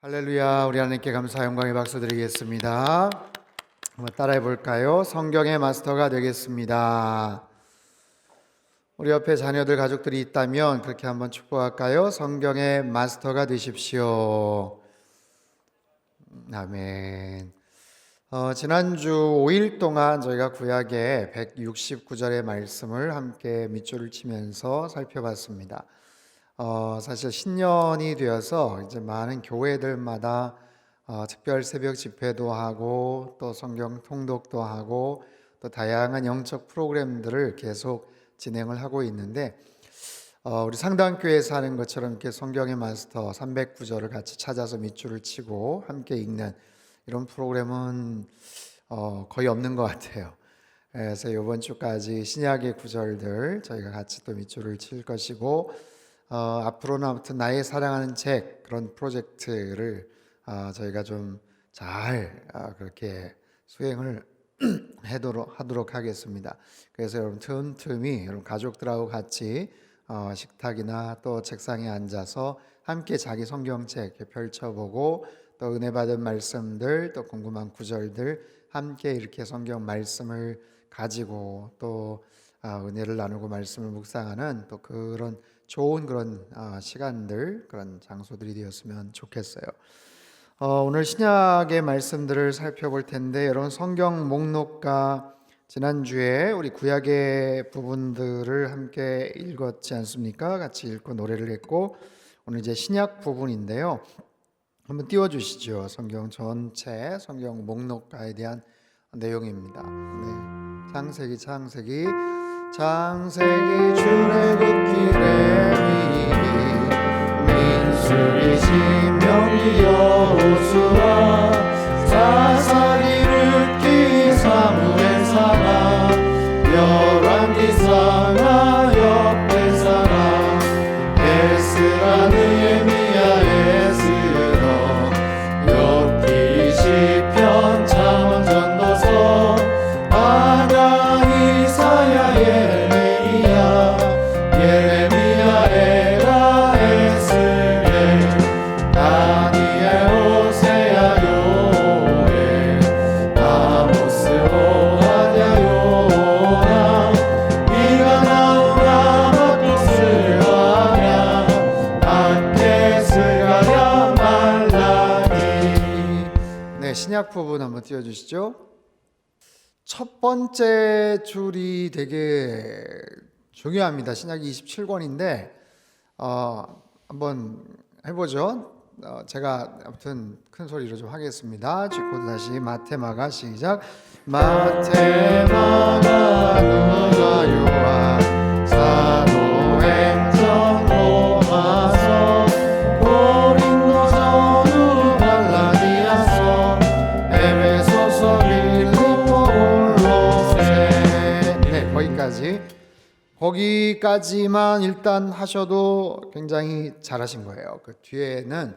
할렐루야. 우리 하나님께 감사 영광의 박수 드리겠습니다. 한번 따라해 볼까요? 성경의 마스터가 되겠습니다. 우리 옆에 자녀들 가족들이 있다면 그렇게 한번 축복할까요? 성경의 마스터가 되십시오. 아멘. 지난주 5일 동안 저희가 구약의 169절의 말씀을 함께 밑줄을 치면서 살펴봤습니다. 사실 신년이 되어서 이제 많은 교회들마다 특별 새벽 집회도 하고 또 성경 통독도 하고 또 다양한 영적 프로그램들을 계속 진행을 하고 있는데 우리 상당교회에서 하는 것처럼 이렇게 성경의 마스터 309절을 같이 찾아서 밑줄을 치고 함께 읽는 이런 프로그램은 거의 없는 것 같아요. 그래서 이번 주까지 신약의 구절들 저희가 같이 또 밑줄을 칠 것이고 앞으로는 아무튼 나의 사랑하는 책 그런 프로젝트를 저희가 좀 잘 그렇게 수행을 하도록 하겠습니다. 그래서 여러분 틈틈이 여러분 가족들하고 같이 식탁이나 또 책상에 앉아서 함께 자기 성경책 이렇게 펼쳐보고 또 은혜 받은 말씀들 또 궁금한 구절들 함께 이렇게 성경 말씀을 가지고 또 은혜를 나누고 말씀을 묵상하는 또 그런 좋은 그런 시간들 그런 장소들이 되었으면 좋겠어요. 오늘 신약의 말씀들을 살펴볼 텐데 여러분 성경 목록과 지난주에 우리 구약의 부분들을 함께 읽었지 않습니까? 같이 읽고 노래를 했고 오늘 이제 신약 부분인데요. 한번 띄워주시죠. 성경 전체 성경 목록가에 대한 내용입니다. 네. 창세기 출애굽기 레위기 민수기 신명기 여호수아 사사기 룻기 사무엘 사라 열왕기 사라 역대사라 에스라 느헤미야 에스더 욥기 시편 잠언 전도서 아가 이사야 예레미야 에라 에스겔 다니엘 호세아 요엘 아모스 오바댜 요나 미가 나움 아박국스 아냐 아케 스가랴 말라기. 네, 신약 부분 한번 띄워주시죠. 첫 번째 줄이 되게 중요합니다. 신약이 27권인데 한번 해보죠. 제가 아무튼 큰 소리로 좀 하겠습니다. 쥐코도 다시 마테마가 시작. 마테마가 누가 요한 사도행전 로마서 고린도 전후 갈라디아서 에베소서 빌립보 골로새. 네, 거기까지만 일단 하셔도 굉장히 잘하신 거예요. 그 뒤에는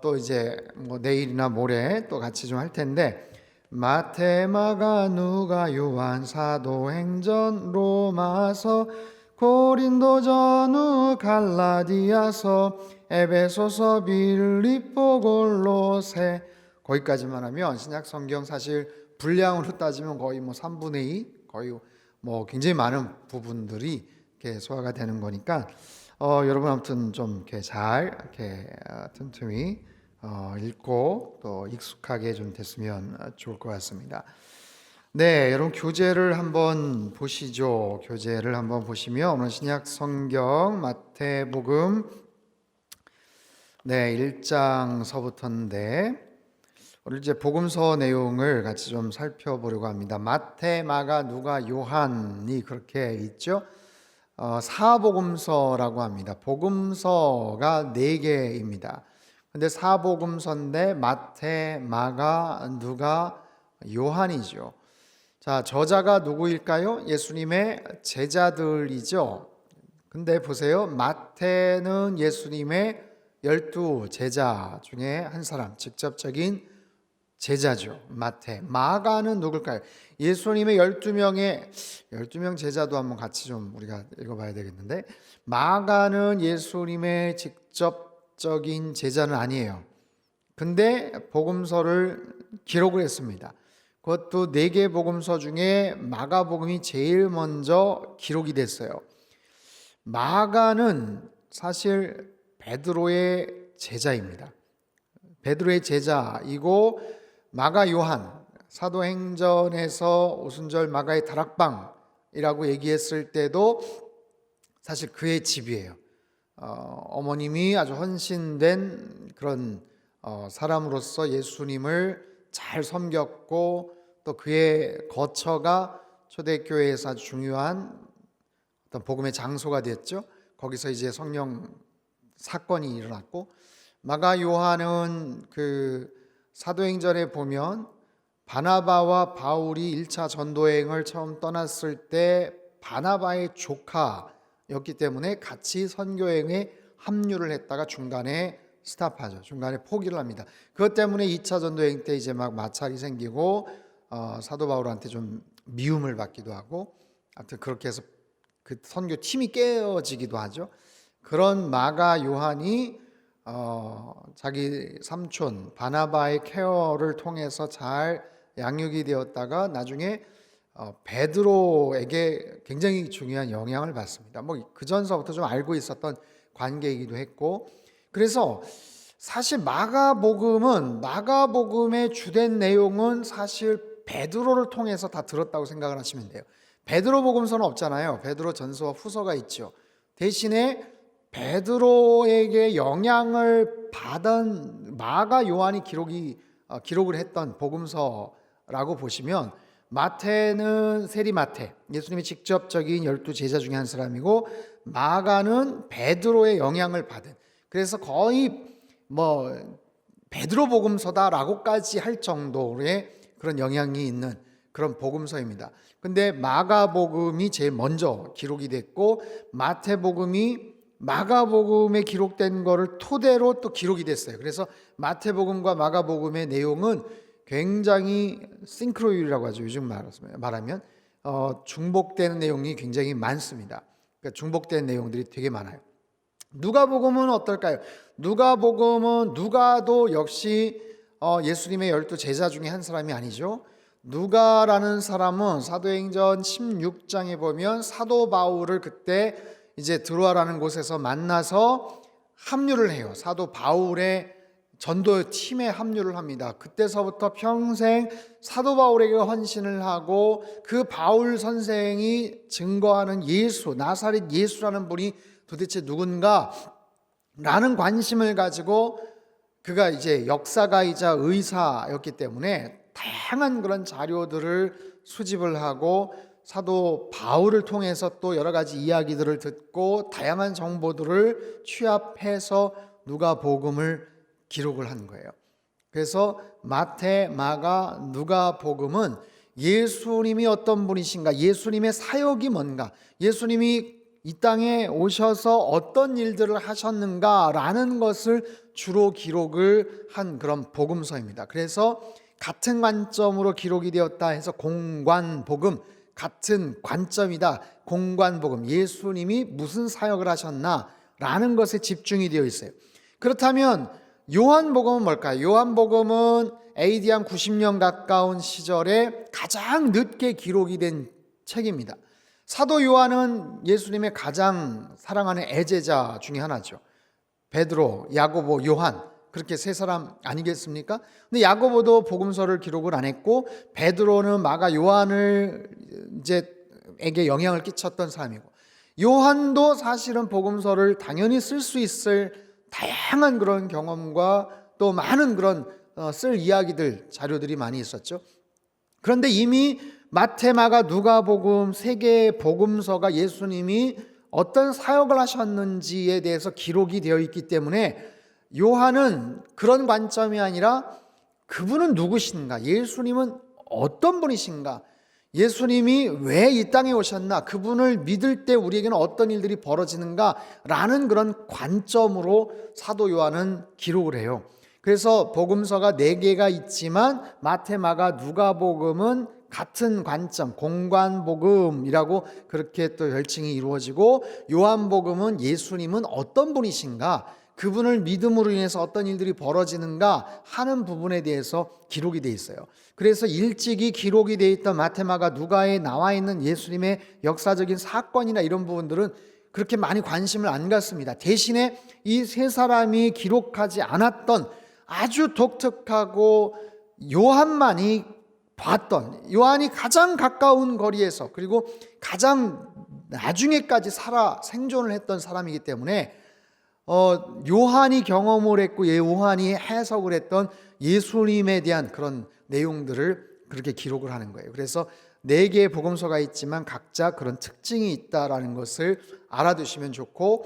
또 이제 뭐 내일이나 모레 또 같이 좀 할 텐데 마테마가 누가 요한 사도행전 로마서 고린도 전후 갈라디아서 에베소서 빌립보 골로새 거기까지만 하면 신약 성경 사실 분량으로 따지면 거의 뭐 3분의 2 거의 뭐 굉장히 많은 부분들이 이렇게 소화가 되는 거니까 여러분 아무튼 좀 이렇게 잘 이렇게 틈틈이 읽고 또 익숙하게 좀 됐으면 좋을 것 같습니다. 네, 여러분 교재를 한번 보시죠. 교재를 한번 보시면 오늘 신약 성경 마태복음 네 1장서부터인데 오늘 이제 복음서 내용을 같이 좀 살펴보려고 합니다. 마태, 마가, 누가, 요한이 그렇게 있죠. 사복음서라고 합니다. 복음서가 4개입니다. 근데 사복음서인데 마태, 마가, 누가, 요한이죠. 자, 저자가 누구일까요? 예수님의 제자들이죠. 근데 보세요. 마태는 예수님의 12 제자 중에 한 사람, 직접적인 제자죠. 마태. 마가는 누굴까요? 예수님의 12명 제자도 한번 같이 좀 우리가 읽어봐야 되겠는데 마가는 예수님의 직접적인 제자는 아니에요. 근데 복음서를 기록을 했습니다. 그것도 4개 복음서 중에 마가복음이 제일 먼저 기록이 됐어요. 마가는 사실 베드로의 제자입니다. 베드로의 제자이고 마가 요한, 사도행전에서 오순절 마가의 다락방이라고 얘기했을 때도 사실 그의 집이에요. 어머님이 아주 헌신된 그런 사람으로서 예수님을 잘 섬겼고 또 그의 거처가 초대교회에서 아주 중요한 어떤 복음의 장소가 됐죠. 거기서 이제 성령 사건이 일어났고, 마가 요한은 그 사도행전에 보면 바나바와 바울이 1차 전도여행을 처음 떠났을 때 바나바의 조카였기 때문에 같이 선교여행에 합류를 했다가 중간에 스탑하죠. 중간에 포기를 합니다. 그것 때문에 2차 전도여행 때 이제 막 마찰이 생기고 사도 바울한테 좀 미움을 받기도 하고, 하여튼 그렇게 해서 그 선교 팀이 깨어지기도 하죠. 그런 마가 요한이 자기 삼촌 바나바의 케어를 통해서 잘 양육이 되었다가 나중에 베드로에게 굉장히 중요한 영향을 받습니다. 뭐 그 전서부터 좀 알고 있었던 관계이기도 했고, 그래서 사실 마가복음의 주된 내용은 사실 베드로를 통해서 다 들었다고 생각을 하시면 돼요. 베드로 복음서는 없잖아요. 베드로 전서와 후서가 있죠. 대신에 베드로에게 영향을 받은 마가 요한이 기록을 했던 복음서라고 보시면, 마태는 세리마태, 예수님이 직접적인 12제자 중에 한 사람이고, 마가는 베드로의 영향을 받은, 그래서 거의 뭐 베드로 복음서다라고까지 할 정도의 그런 영향이 있는 그런 복음서입니다. 근데 마가복음이 제일 먼저 기록이 됐고, 마태복음이 마가복음에 기록된 거를 토대로 또 기록이 됐어요. 그래서 마태복음과 마가복음의 내용은 굉장히 싱크로율이라고 하죠. 요즘 말하면 중복되는 내용이 굉장히 많습니다. 그러니까 중복되는 내용들이 되게 많아요. 누가복음은 어떨까요? 누가도 역시 예수님의 12제자 중에 한 사람이 아니죠. 누가라는 사람은 사도행전 16장에 보면 사도 바울을 그때 이제 드로아라는 곳에서 만나서 합류를 해요. 사도 바울의 전도 팀에 합류를 합니다. 그때서부터 평생 사도 바울에게 헌신을 하고, 그 바울 선생이 증거하는 예수, 나사렛 예수라는 분이 도대체 누군가 라는 관심을 가지고, 그가 이제 역사가이자 의사였기 때문에 다양한 그런 자료들을 수집을 하고, 사도 바울을 통해서 또 여러 가지 이야기들을 듣고 다양한 정보들을 취합해서 누가복음을 기록을 한 거예요. 그래서 마태, 마가, 누가복음은 예수님이 어떤 분이신가, 예수님의 사역이 뭔가, 예수님이 이 땅에 오셔서 어떤 일들을 하셨는가라는 것을 주로 기록을 한 그런 복음서입니다. 그래서 같은 관점으로 기록이 되었다 해서 공관복음, 같은 관점이다, 공관복음, 예수님이 무슨 사역을 하셨나라는 것에 집중이 되어 있어요. 그렇다면 요한복음은 뭘까요? 요한복음은 AD 한 90년 가까운 시절에 가장 늦게 기록이 된 책입니다. 사도 요한은 예수님의 가장 사랑하는 애제자 중에 하나죠. 베드로, 야고보, 요한, 그렇게 세 사람 아니겠습니까? 근데 야고보도 복음서를 기록을 안 했고, 베드로는 마가 요한을 에게 영향을 끼쳤던 사람이고, 요한도 사실은 복음서를 당연히 쓸 수 있을 다양한 그런 경험과 또 많은 그런 쓸 이야기들, 자료들이 많이 있었죠. 그런데 이미 마태, 마가, 누가복음 3개의 복음서가 예수님이 어떤 사역을 하셨는지에 대해서 기록이 되어 있기 때문에, 요한은 그런 관점이 아니라 그분은 누구신가, 예수님은 어떤 분이신가, 예수님이 왜 이 땅에 오셨나, 그분을 믿을 때 우리에게는 어떤 일들이 벌어지는가 라는 그런 관점으로 사도 요한은 기록을 해요. 그래서 복음서가 4개가 있지만 마태, 마가, 누가복음은 같은 관점, 공관복음이라고 그렇게 또 별칭이 이루어지고, 요한복음은 예수님은 어떤 분이신가, 그분을 믿음으로 인해서 어떤 일들이 벌어지는가 하는 부분에 대해서 기록이 돼 있어요. 그래서 일찍이 기록이 돼 있던 마테마가 누가에 나와 있는 예수님의 역사적인 사건이나 이런 부분들은 그렇게 많이 관심을 안 갖습니다. 대신에 이 세 사람이 기록하지 않았던 아주 독특하고 요한만이 봤던, 요한이 가장 가까운 거리에서 그리고 가장 나중에까지 살아 생존을 했던 사람이기 때문에 요한이 경험을 했고 요한이 해석을 했던 예수님에 대한 그런 내용들을 그렇게 기록을 하는 거예요. 그래서 4개의 복음서가 있지만 각자 그런 특징이 있다라는 것을 알아두시면 좋고,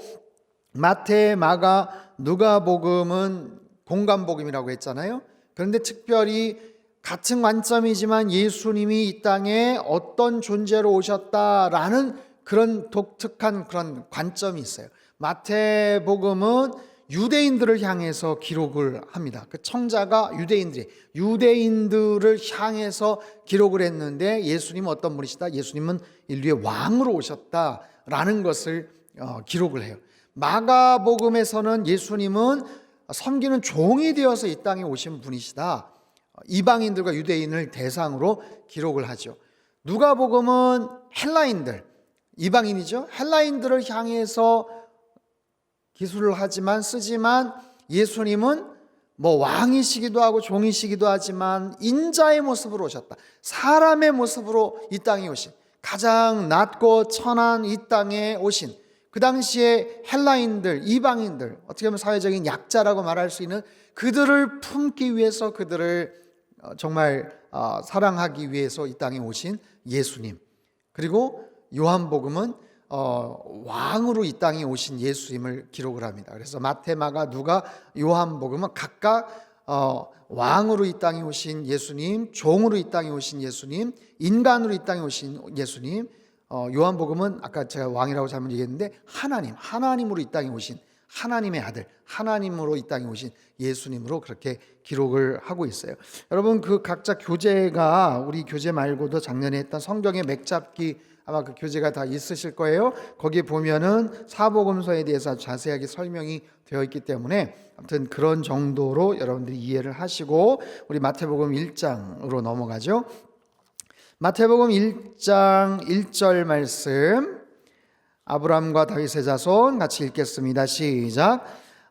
마태, 마가, 누가복음은 공간복음이라고 했잖아요. 그런데 특별히 같은 관점이지만 예수님이 이 땅에 어떤 존재로 오셨다라는 그런 독특한 그런 관점이 있어요. 마태복음은 유대인들을 향해서 기록을 합니다. 그 청자가 유대인들을 향해서 기록을 했는데, 예수님은 어떤 분이시다? 예수님은 인류의 왕으로 오셨다라는 것을 기록을 해요. 마가복음에서는 예수님은 섬기는 종이 되어서 이 땅에 오신 분이시다, 이방인들과 유대인을 대상으로 기록을 하죠. 누가복음은 헬라인들, 이방인이죠. 헬라인들을 향해서 기술을 쓰지만 예수님은 왕이시기도 하고 종이시기도 하지만 인자의 모습으로 오셨다. 사람의 모습으로 이 땅에 오신, 가장 낮고 천한 이 땅에 오신, 그 당시에 헬라인들, 이방인들, 어떻게 보면 사회적인 약자라고 말할 수 있는 그들을 품기 위해서, 그들을 정말 사랑하기 위해서 이 땅에 오신 예수님. 그리고 요한복음은 왕으로 이 땅에 오신 예수님을 기록을 합니다. 그래서 마태, 마가, 누가, 요한복음은 각각 왕으로 이 땅에 오신 예수님, 종으로 이 땅에 오신 예수님, 인간으로 이 땅에 오신 예수님, 요한복음은 아까 제가 왕이라고 잘못 얘기했는데 하나님으로 이 땅에 오신 하나님의 아들, 하나님으로 이 땅에 오신 예수님으로 그렇게 기록을 하고 있어요. 여러분, 그 각자 교재가, 우리 교재 말고도 작년에 했던 성경의 맥잡기, 아마 그 교재가 다 있으실 거예요. 거기에 보면은 사복음서에 대해서 자세하게 설명이 되어 있기 때문에 아무튼 그런 정도로 여러분들이 이해를 하시고, 우리 마태복음 1장으로 넘어가죠. 마태복음 1장 1절 말씀, 아브라함과 다윗의 자손 같이 읽겠습니다. 시작.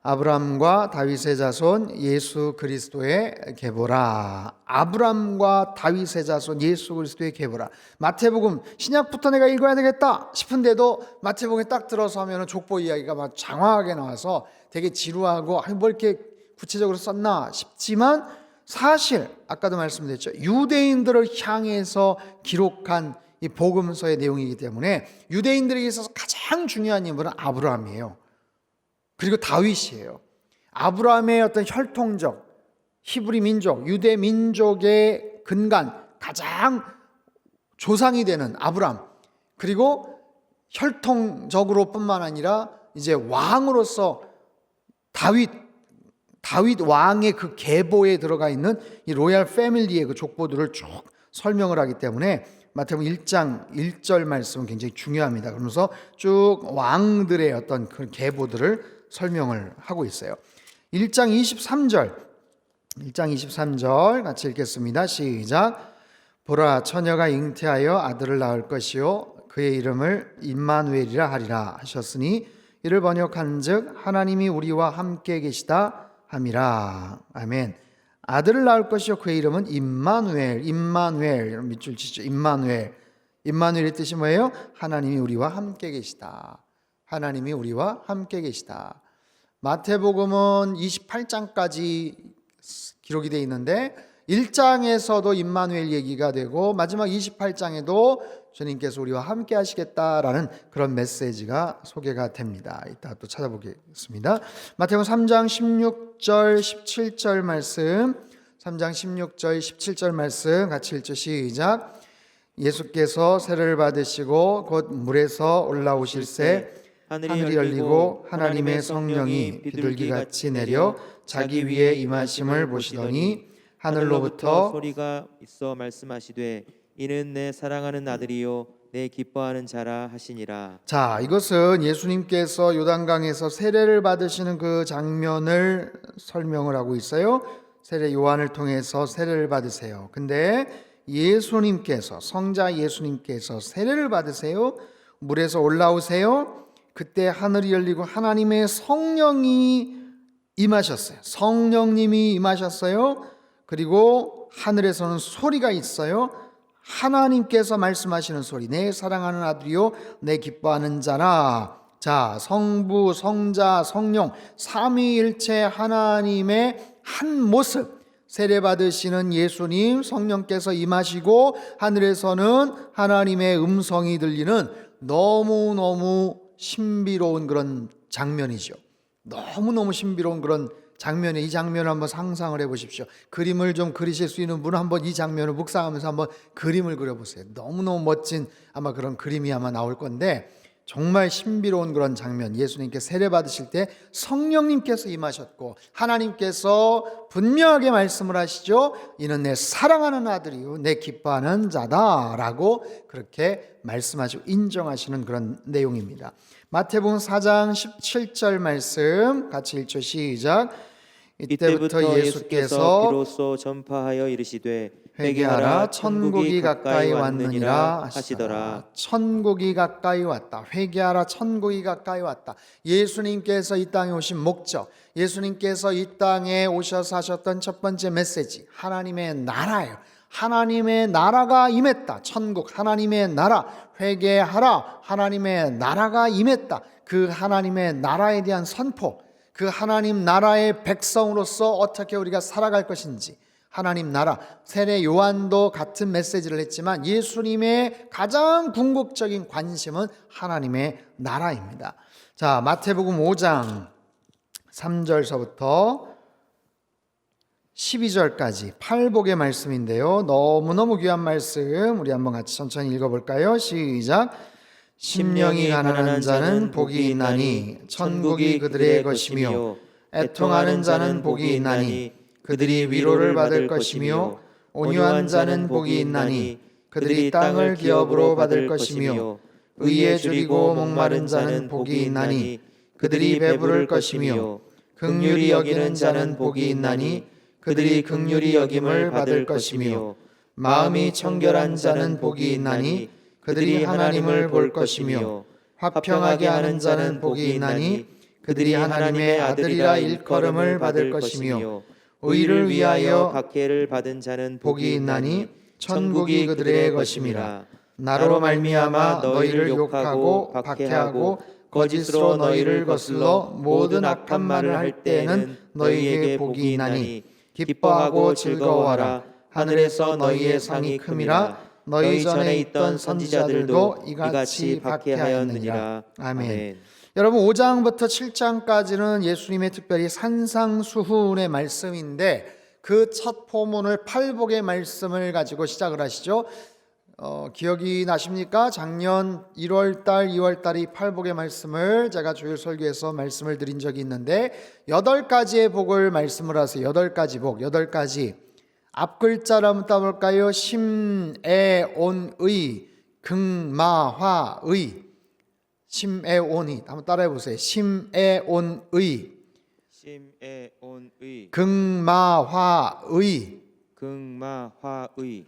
아브라함과 다윗의 자손 예수 그리스도의 계보라. 아브라함과 다윗의 자손 예수 그리스도의 계보라. 마태복음, 신약부터 내가 읽어야 되겠다 싶은데도 마태복음에 딱 들어서 하면 족보 이야기가 막 장황하게 나와서 되게 지루하고 뭐 이렇게 구체적으로 썼나 싶지만, 사실 아까도 말씀드렸죠. 유대인들을 향해서 기록한 이 복음서의 내용이기 때문에 유대인들에게 있어서 가장 중요한 인물은 아브라함이에요. 그리고 다윗이에요. 아브라함의 어떤 혈통적, 히브리 민족, 유대 민족의 근간, 가장 조상이 되는 아브라함, 그리고 혈통적으로 뿐만 아니라 이제 왕으로서 다윗 왕의 그 계보에 들어가 있는 이 로얄 패밀리의 그 족보들을 쭉 설명을 하기 때문에 마태복음 1장 1절 말씀은 굉장히 중요합니다. 그러면서 쭉 왕들의 어떤 그 계보들을 설명을 하고 있어요. 1장 23절 같이 읽겠습니다. 시작. 보라, 처녀가 잉태하여 아들을 낳을 것이요 그의 이름을 임마누엘이라 하리라 하셨으니, 이를 번역한즉 하나님이 우리와 함께 계시다 함이라. 아멘. 아들을 낳을 것이요 그의 이름은 임마누엘. 여러분 밑줄 치죠. 임마누엘의 뜻이 뭐예요? 하나님이 우리와 함께 계시다. 하나님이 우리와 함께 계시다. 마태복음은 28장까지 기록이 되어 있는데 1장에서도 임마누엘 얘기가 되고 마지막 28장에도 주님께서 우리와 함께 하시겠다라는 그런 메시지가 소개가 됩니다. 이따 또 찾아보겠습니다. 마태복음 3장 16절 17절 말씀, 3장 16절 17절 말씀 같이 읽죠. 시작. 예수께서 세례를 받으시고 곧 물에서 올라오실새 하늘이 열리고 하나님의 성령이 비둘기같이 내려 자기 위에 임하심을 보시더니 하늘로부터 소리가 있어 말씀하시되 이는 내 사랑하는 아들이요 내 기뻐하는 자라 하시니라. 자, 이것은 예수님께서 요단강에서 세례를 받으시는 그 장면을 설명을 하고 있어요. 세례 요한을 통해서 세례를 받으세요. 근데 예수님께서, 성자 예수님께서 세례를 받으세요. 물에서 올라오세요. 그때 하늘이 열리고 하나님의 성령이 임하셨어요. 성령님이 임하셨어요. 그리고 하늘에서는 소리가 있어요. 하나님께서 말씀하시는 소리, 내 사랑하는 아들이요 내 기뻐하는 자라. 자, 성부, 성자, 성령 삼위일체 하나님의 한 모습, 세례 받으시는 예수님, 성령께서 임하시고 하늘에서는 하나님의 음성이 들리는 너무너무 신비로운 그런 장면이죠. 너무너무 신비로운 그런 장면에, 이 장면을 한번 상상을 해보십시오. 그림을 좀 그리실 수 있는 분은 한번 이 장면을 묵상하면서 한번 그림을 그려보세요. 너무너무 멋진 아마 그런 그림이 아마 나올 건데, 정말 신비로운 그런 장면, 예수님께 세례 받으실 때 성령님께서 임하셨고 하나님께서 분명하게 말씀을 하시죠. 이는 내 사랑하는 아들이요 내 기뻐하는 자다라고 그렇게 말씀하시고 인정하시는 그런 내용입니다. 마태복음 4장 17절 말씀 같이 읽죠. 시작. 이때부터 예수께서 비로소 전파하여 이르시되 회개하라 천국이 가까이 왔느니라 하시더라. 천국이 가까이 왔다. 회개하라 천국이 가까이 왔다. 예수님께서 이 땅에 오신 목적, 예수님께서 이 땅에 오셔서 하셨던 첫 번째 메시지, 하나님의 나라예요. 하나님의 나라가 임했다. 천국, 하나님의 나라. 회개하라, 하나님의 나라가 임했다. 그 하나님의 나라에 대한 선포, 그 하나님 나라의 백성으로서 어떻게 우리가 살아갈 것인지, 하나님 나라. 세례 요한도 같은 메시지를 했지만 예수님의 가장 궁극적인 관심은 하나님의 나라입니다. 자, 마태복음 5장 3절서부터 12절까지 팔복의 말씀인데요. 너무너무 귀한 말씀, 우리 한번 같이 천천히 읽어볼까요? 시작. 심령이 가난한 자는 복이 있나니 천국이 그들의 것이며, 애통하는 자는 복이 있나니 그들이 위로를 받을 것이며, 온유한 자는 복이 있나니 그들이 땅을 기업으로 받을 것이며, 의에 줄이고 목마른 자는 복이 있나니 그들이 배부를 것이며, 긍휼히 여기는 자는 복이 있나니 그들이 긍휼히 여김을 받을 것이며, 마음이 청결한 자는 복이 있나니 그들이 하나님을 볼 것이며, 화평하게 하는 자는 복이 있나니 그들이 하나님의 아들이라 일컬음을 받을 것이며, 의를 위하여 박해를 받은 자는 복이 있나니 천국이 그들의 것임이라. 나로 말미암아 너희를 욕하고 박해하고 거짓으로 너희를 거슬러 모든 악한 말을 할 때에는 너희에게 복이 있나니 기뻐하고 즐거워하라. 하늘에서 너희의 상이 큼이라. 너희 전에 있던 선지자들도 이같이 박해하였느니라. 아멘. 여러분, 5장부터 7장까지는 예수님의 특별히 산상수훈의 말씀인데, 그 첫 포문을 팔복의 말씀을 가지고 시작을 하시죠. 기억이 나십니까? 작년 1월달, 2월달 이 팔복의 말씀을 제가 주일 설교에서 말씀을 드린 적이 있는데, 8가지의 복을 말씀을 하세요. 8가지 복, 8가지. 앞글자를 한번 따볼까요? 심애온의, 긍마화의. 심애온의, 한번 따라해보세요. 심애온의, 심애온의, 긍마화의. 긍마화의.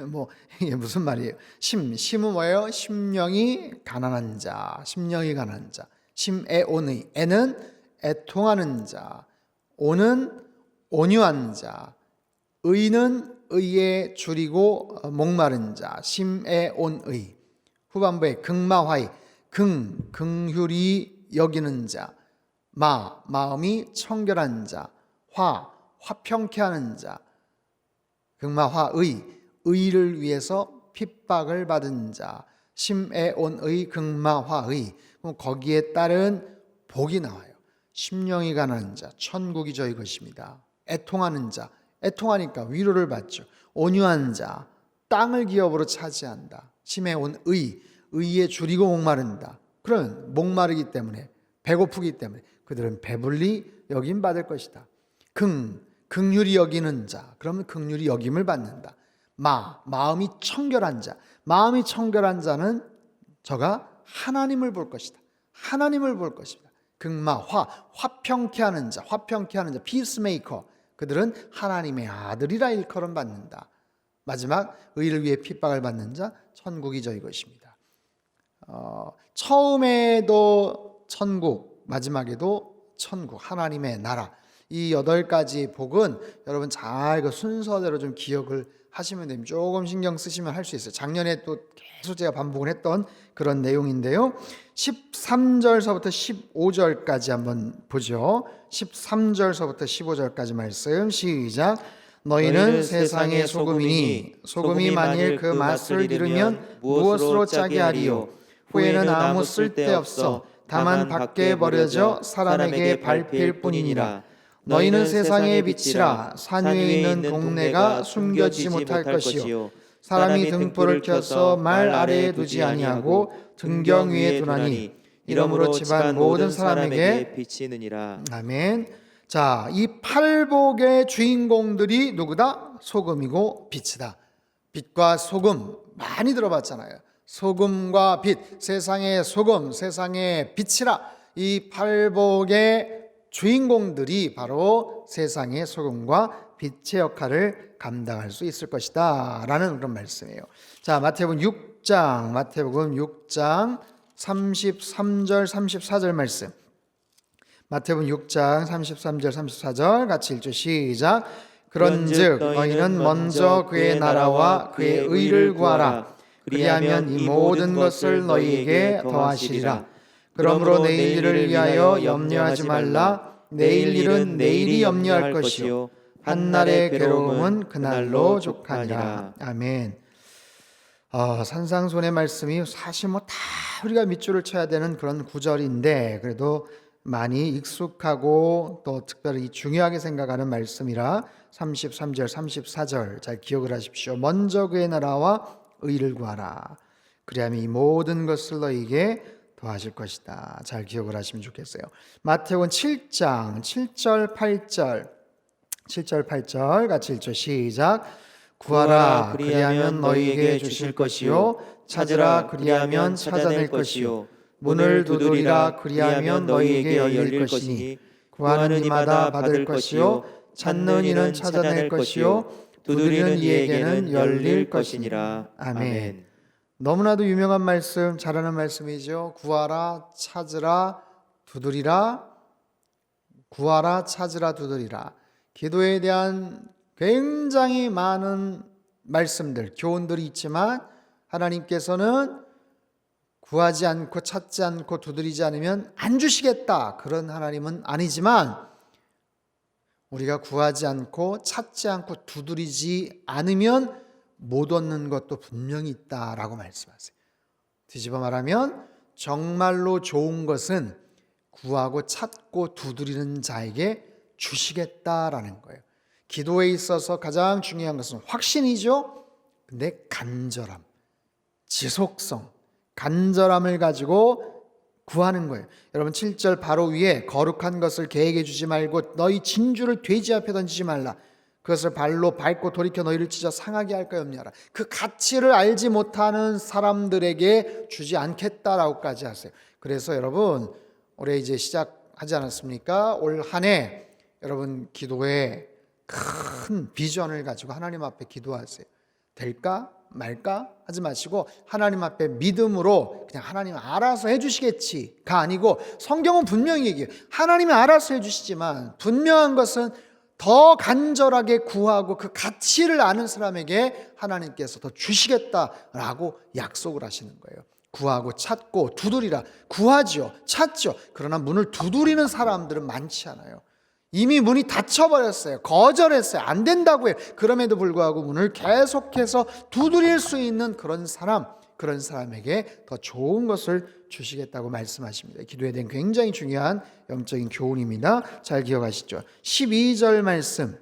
뭐 이게 무슨 말이에요? 심은 뭐예요? 심령이 가난한 자, 심령이 가난한 자. 심애온의, 애는 애통하는 자, 온은 온유한 자, 의는 의에 줄이고 목마른 자. 심애온의. 후반부에 긍마화의, 긍휼히 여기는 자, 마음이 청결한 자, 화평케 하는 자. 긍마화의, 의를 위해서 핍박을 받은 자. 심애온의, 긍마화의. 그럼 거기에 따른 복이 나와요. 심령이 가난한 자, 천국이 저희 것입니다. 애통하는 자, 애통하니까 위로를 받죠. 온유한 자, 땅을 기업으로 차지한다. 심애온의, 의에 줄이고 목마른다. 그러면 목마르기 때문에, 배고프기 때문에 그들은 배불리 여김 받을 것이다. 긍휼히 여기는 자, 그러면 긍휼히 여김을 받는다. 마음이 청결한 자. 마음이 청결한 자는 저가 하나님을 볼 것이다. 하나님을 볼 것입니다. 극마, 화평케 하는 자, 피스메이커. 그들은 하나님의 아들이라 일컬음 받는다. 마지막, 의를 위해 핍박을 받는 자, 천국이 저희 것입니다. 처음에도 천국, 마지막에도 천국, 하나님의 나라. 이 8가지 복은 여러분 잘 그 순서대로 좀 기억을 하시면 됩니다. 조금 신경 쓰시면 할 수 있어요. 작년에 또 계속 제가 반복을 했던 그런 내용인데요. 13절서부터 15절까지 한번 보죠. 13절서부터 15절까지 말씀 시작. 너희는 세상의 소금이니 소금이 만일 그 맛을 잃으면 무엇으로 짜게 하리요. 후에는 아무 쓸데없어 다만 밖에 버려져 사람에게 밟힐 뿐이니라. 너희는 세상의 빛이라. 산 위에 있는 동네가 숨겨지지 못할 것이요 사람이 등불을 켜서 말 아래에 두지 아니하고 등경 위에 두나니 이러므로 집안 모든 사람에게 비치느니라. 아멘. 자, 이 팔복의 주인공들이 누구다? 소금이고 빛이다. 빛과 소금 많이 들어봤잖아요. 소금과 빛, 세상의 소금, 세상의 빛이라. 이 팔복의 주인공들이 바로 세상의 소금과 빛의 역할을 감당할 수 있을 것이다 라는 그런 말씀이에요. 자, 마태복음 6장 33절 34절 말씀. 마태복음 6장 33절 34절 같이 읽죠. 시작. 그런즉 너희는 먼저 그의 나라와 그의 의를 구하라. 그리하면 이 모든 것을 너희에게 더하시리라. 그러므로 내일 일을 위하여 염려하지 말라. 내일 일은 내일이 염려할 것이요 한날의 괴로움은 그날로 족하니라. 아멘. 산상손의 말씀이 사실 뭐 다 우리가 밑줄을 쳐야 되는 그런 구절인데 그래도 많이 익숙하고 또 특별히 중요하게 생각하는 말씀이라 33절 34절 잘 기억을 하십시오. 먼저 그의 나라와 의를 구하라. 그리하면 이 모든 것을 너희에게 더하실 것이다. 잘 기억을 하시면 좋겠어요. 마태복음 7장 7절 8절 같이 읽죠. 시작. 구하라 그리하면 너희에게 주실 것이요 찾으라 그리하면 찾아낼 것이요 문을 두드리라 그리하면 너희에게 열릴 것이니 구하는 이마다 받을 것이요 찾는 이는 찾아낼 것이요 두드리는 이에게는 열릴 것이니라. 아멘. 너무나도 유명한 말씀, 잘하는 말씀이죠. 구하라, 찾으라, 두드리라. 구하라, 찾으라, 두드리라. 기도에 대한 굉장히 많은 말씀들, 교훈들이 있지만 하나님께서는 구하지 않고 찾지 않고 두드리지 않으면 안 주시겠다. 그런 하나님은 아니지만 우리가 구하지 않고 찾지 않고 두드리지 않으면 못 얻는 것도 분명히 있다라고 말씀하세요. 뒤집어 말하면 정말로 좋은 것은 구하고 찾고 두드리는 자에게 주시겠다라는 거예요. 기도에 있어서 가장 중요한 것은 확신이죠. 근데 간절함, 지속성, 간절함을 가지고 구하는 거예요. 여러분 7절 바로 위에 거룩한 것을 계획해 주지 말고 너희 진주를 돼지 앞에 던지지 말라. 그것을 발로 밟고 돌이켜 너희를 찢어 상하게 할 거였냐라. 그 가치를 알지 못하는 사람들에게 주지 않겠다라고까지 하세요. 그래서 여러분 올해 이제 시작하지 않았습니까? 올 한 해 여러분 기도에 큰 비전을 가지고 하나님 앞에 기도하세요. 될까 말까 하지 마시고 하나님 앞에 믿음으로 그냥 하나님 알아서 해주시겠지가 아니고 성경은 분명히 얘기해요. 하나님이 알아서 해주시지만 분명한 것은 더 간절하게 구하고 그 가치를 아는 사람에게 하나님께서 더 주시겠다라고 약속을 하시는 거예요. 구하고 찾고 두드리라. 구하죠, 찾죠. 그러나 문을 두드리는 사람들은 많지 않아요. 이미 문이 닫혀버렸어요. 거절했어요. 안 된다고 해요. 그럼에도 불구하고 문을 계속해서 두드릴 수 있는 그런 사람에게 더 좋은 것을 주시겠다고 말씀하십니다. 기도에 대한 굉장히 중요한 영적인 교훈입니다. 잘 기억하시죠? 12절 말씀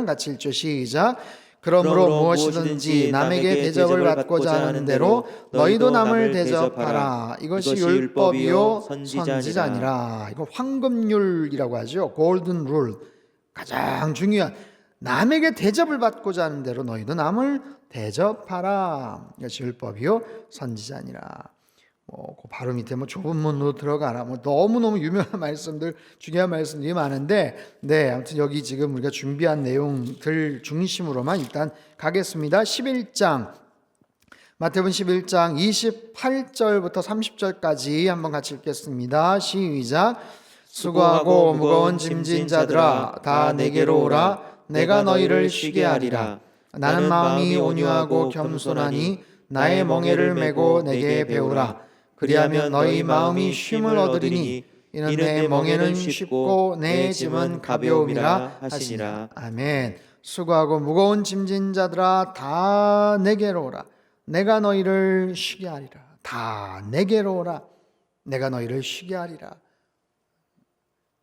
같이 읽죠. 시작. 그러므로 무엇이든지 남에게 대접을 받고자 하는 대로 너희도 남을 대접하라. 이것이 율법이요 선지자니라. 이거 황금률이라고 하죠. 골든 룰. 가장 중요한 남에게 대접을 받고자 하는 대로 너희도 남을 대접하라. 이것이 율법이요 선지자니라. 그 바로 밑에 좁은 문으로 들어가라. 너무너무 유명한 말씀들, 중요한 말씀들이 많은데, 네, 아무튼 여기 지금 우리가 준비한 내용들 중심으로만 일단 가겠습니다. 11장, 마태복음 11장 28절부터 30절까지 한번 같이 읽겠습니다. 시작. 수고하고 무거운 짐진 자들아, 다 내게로 오라. 내가 너희를 쉬게 하리라. 나는 마음이 온유하고 겸손하니 나의 멍에를 메고 내게 배우라. 그리하면 너희 마음이 쉼을 얻으리니 이는 내 멍에는 쉽고 내 짐은 가벼움이라 하시니라. 아멘. 수고하고 무거운 짐진 자들아, 다 내게로 오라. 내가 너희를 쉬게 하리라. 다 내게로 오라. 내가 너희를 쉬게 하리라.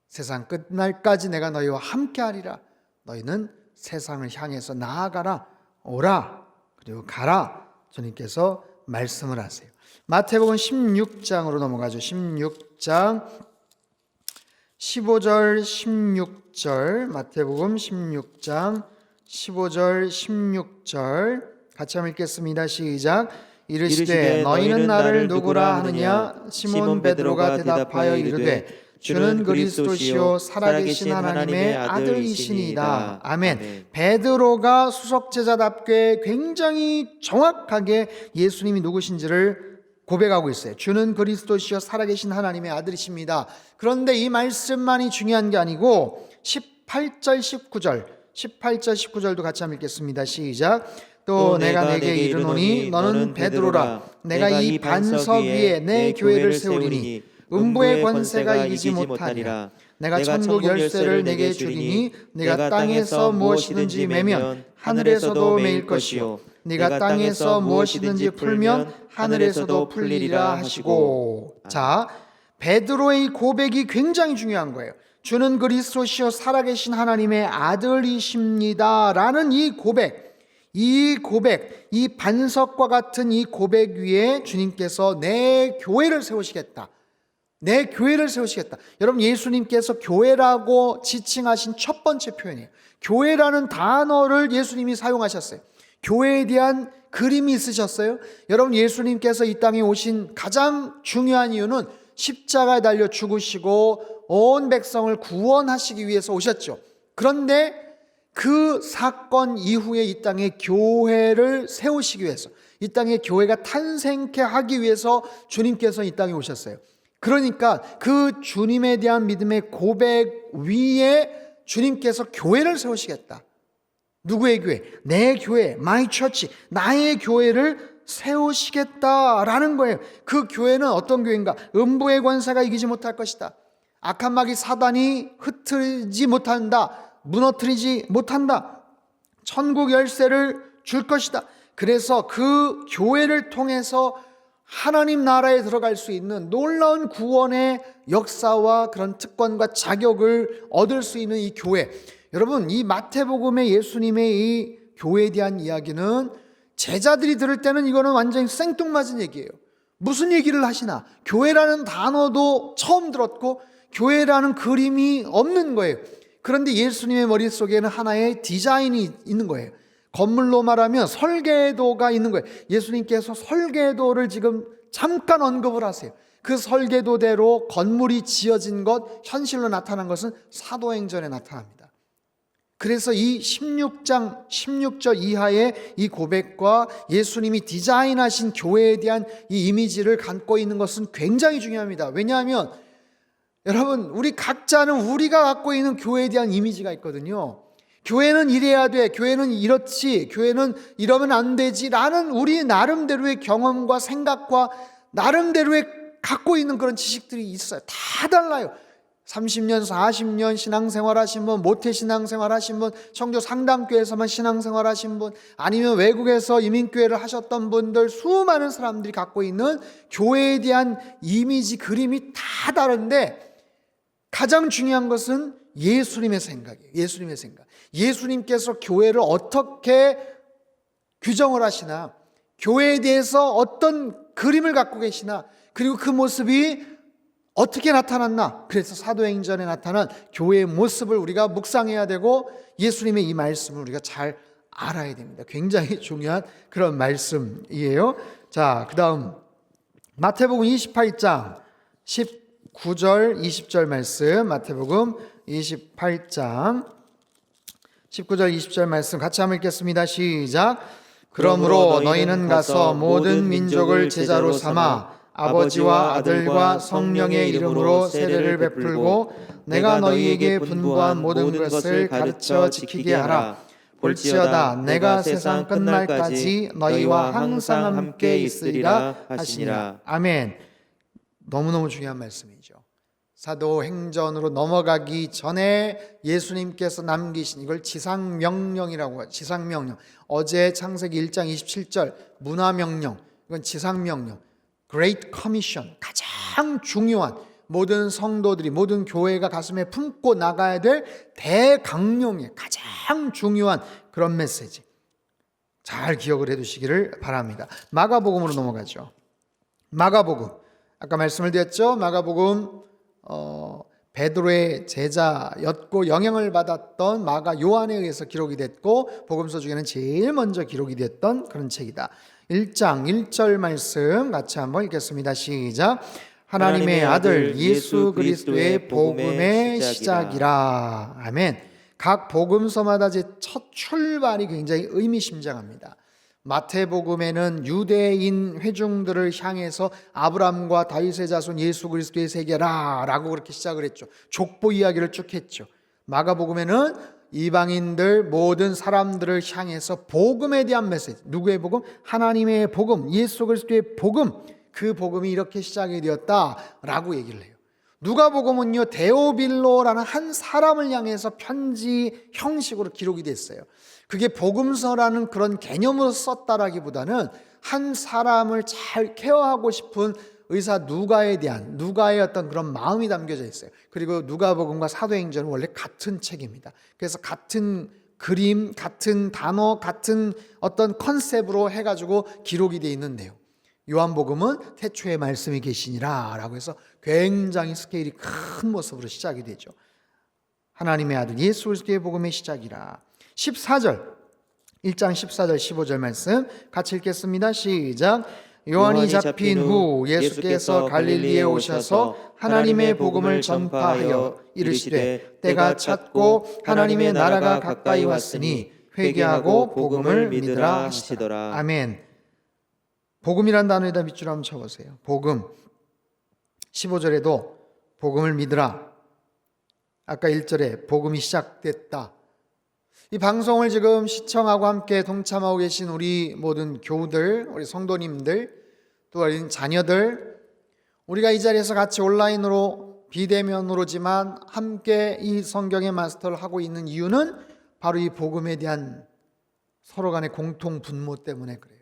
세상 끝날까지 내가 너희와 함께 하리라. 너희는 세상을 향해서 나아가라. 오라. 그리고 가라. 주님께서 말씀을 하세요. 마태복음 16장으로 넘어가죠. 16장 15절 16절, 마태복음 16장 15절 16절 같이 한번 읽겠습니다. 시작. 이르시되 너희는 나를 누구라 하느냐? 시몬 베드로가 대답하여 이르되 주는 그리스도시요 살아계신 하나님의 아들이시니이다. 아멘. 베드로가 수석제자답게 굉장히 정확하게 예수님이 누구신지를 고백하고 있어요. 주는 그리스도시요 살아계신 하나님의 아들이십니다. 그런데 이 말씀만이 중요한 게 아니고 18절 19절도 같이 한번 읽겠습니다. 시작. 또 내가 내게 이르노니 너는 베드로라. 내가 이 반석 위에 내 교회를 세우리니 음부의 권세가 이기지 못하리라. 내가 천국 열쇠를 내게 주리니 네가 땅에서 무엇이든지 매면 하늘에서도 매일 것이요 네가 땅에서 무엇이든지 풀면 하늘에서도 풀리리라 하시고. 자, 베드로의 이 고백이 굉장히 중요한 거예요. 주는 그리스도시요 살아계신 하나님의 아들이십니다 라는 이 고백, 이 반석과 같은 이 고백 위에 주님께서 내 교회를 세우시겠다. 내 교회를 세우시겠다. 여러분, 예수님께서 교회라고 지칭하신 첫 번째 표현이에요. 교회라는 단어를 예수님이 사용하셨어요. 교회에 대한 그림이 있으셨어요. 여러분, 예수님께서 이 땅에 오신 가장 중요한 이유는 십자가에 달려 죽으시고 온 백성을 구원하시기 위해서 오셨죠. 그런데 그 사건 이후에 이 땅에 교회를 세우시기 위해서, 이 땅에 교회가 탄생케 하기 위해서 주님께서 이 땅에 오셨어요. 그러니까 그 주님에 대한 믿음의 고백 위에 주님께서 교회를 세우시겠다. 누구의 교회? 내 교회, my church, 나의 교회를 세우시겠다라는 거예요. 그 교회는 어떤 교회인가? 음부의 권세가 이기지 못할 것이다. 악한 마귀 사단이 흩트리지 못한다. 무너뜨리지 못한다. 천국 열쇠를 줄 것이다. 그래서 그 교회를 통해서 하나님 나라에 들어갈 수 있는 놀라운 구원의 역사와 그런 특권과 자격을 얻을 수 있는 이 교회. 여러분, 이 마태복음의 예수님의 이 교회에 대한 이야기는 제자들이 들을 때는 이거는 완전히 생뚱맞은 얘기예요. 무슨 얘기를 하시나? 교회라는 단어도 처음 들었고 교회라는 그림이 없는 거예요. 그런데 예수님의 머릿속에는 하나의 디자인이 있는 거예요. 건물로 말하면 설계도가 있는 거예요. 예수님께서 설계도를 지금 잠깐 언급을 하세요. 그 설계도대로 건물이 지어진 것, 현실로 나타난 것은 사도행전에 나타납니다. 그래서 이 16장 16절 이하의 이 고백과 예수님이 디자인하신 교회에 대한 이 이미지를 갖고 있는 것은 굉장히 중요합니다. 왜냐하면 여러분, 우리 각자는 우리가 갖고 있는 교회에 대한 이미지가 있거든요. 교회는 이래야 돼, 교회는 이렇지, 교회는 이러면 안 되지 라는 우리 나름대로의 경험과 생각과 나름대로의 갖고 있는 그런 지식들이 있어요. 다 달라요. 30년, 40년 신앙생활 하신 분, 모태신앙생활 하신 분, 청주 상담교회에서만 신앙생활 하신 분, 아니면 외국에서 이민교회를 하셨던 분들, 수많은 사람들이 갖고 있는 교회에 대한 이미지, 그림이 다 다른데 가장 중요한 것은 예수님의 생각이에요. 예수님의 생각. 예수님께서 교회를 어떻게 규정을 하시나, 교회에 대해서 어떤 그림을 갖고 계시나, 그리고 그 모습이 어떻게 나타났나? 그래서 사도행전에 나타난 교회의 모습을 우리가 묵상해야 되고 예수님의 이 말씀을 우리가 잘 알아야 됩니다. 굉장히 중요한 그런 말씀이에요. 자, 그 다음 마태복음 28장 19절 20절 말씀, 마태복음 28장 19절 20절 말씀 같이 한번 읽겠습니다. 시작. 그러므로 너희는 가서 모든 민족을 제자로 삼아 아버지와 아들과 성령의 이름으로 세례를 베풀고 내가 너희에게 분부한 모든 것을 가르쳐 지키게 하라. 볼지어다 내가 세상 끝날까지 너희와 항상 함께 있으리라 하시니라. 아멘. 너무너무 중요한 말씀이죠. 사도행전으로 넘어가기 전에 예수님께서 남기신 이걸 지상명령이라고 해요. 지상명령. 어제 창세기 1장 27절 문화명령, 이건 지상명령. Great Commission, 가장 중요한, 모든 성도들이, 모든 교회가 가슴에 품고 나가야 될 대강령의 가장 중요한 그런 메시지, 잘 기억을 해두시기를 바랍니다. 마가복음으로 넘어가죠. 마가복음, 아까 말씀을 드렸죠. 마가복음 베드로의 제자였고 영향을 받았던 마가 요한에 의해서 기록이 됐고 복음서 중에는 제일 먼저 기록이 됐던 그런 책이다. 1장 1절 말씀 같이 한번 읽겠습니다. 시작. 하나님의 아들 예수 그리스도의 복음의 시작이라. 아멘. 각 복음서마다 제 첫 출발이 굉장히 의미심장합니다. 마태복음에는 유대인 회중들을 향해서 아브라함과 다윗의 자손 예수 그리스도의 세계라 라고 그렇게 시작을 했죠. 족보 이야기를 쭉 했죠. 마가복음에는 이방인들 모든 사람들을 향해서 복음에 대한 메시지, 누구의 복음? 하나님의 복음, 예수 그리스도의 복음, 그 복음이 이렇게 시작이 되었다라고 얘기를 해요. 누가복음은요 데오빌로라는 한 사람을 향해서 편지 형식으로 기록이 됐어요. 그게 복음서라는 그런 개념으로 썼다라기보다는 한 사람을 잘 케어하고 싶은 의사 누가에 대한, 누가의 어떤 그런 마음이 담겨져 있어요. 그리고 누가복음과 사도행전은 원래 같은 책입니다. 그래서 같은 그림, 같은 단어, 같은 어떤 컨셉으로 해가지고 기록이 되어 있는데요. 요한복음은 태초에 말씀이 계시니라 라고 해서 굉장히 스케일이 큰 모습으로 시작이 되죠. 하나님의 아들 예수 그리스도의 복음의 시작이라. 14절 1장 14절 15절 말씀 같이 읽겠습니다. 시작. 요한이 잡힌 후 예수께서 갈릴리에 오셔서 하나님의 복음을 전파하여 이르시되 때가 찼고 하나님의 나라가 가까이 왔으니 회개하고 복음을 믿으라 하시더라. 아멘. 복음이란 단어에다 밑줄 한번 쳐보세요. 복음. 15절에도 복음을 믿으라. 아까 1절에 복음이 시작됐다. 이 방송을 지금 시청하고 함께 동참하고 계신 우리 모든 교우들, 우리 성도님들, 또 어린 자녀들, 우리가 이 자리에서 같이 온라인으로 비대면으로지만 함께 이 성경의 마스터를 하고 있는 이유는 바로 이 복음에 대한 서로 간의 공통 분모 때문에 그래요.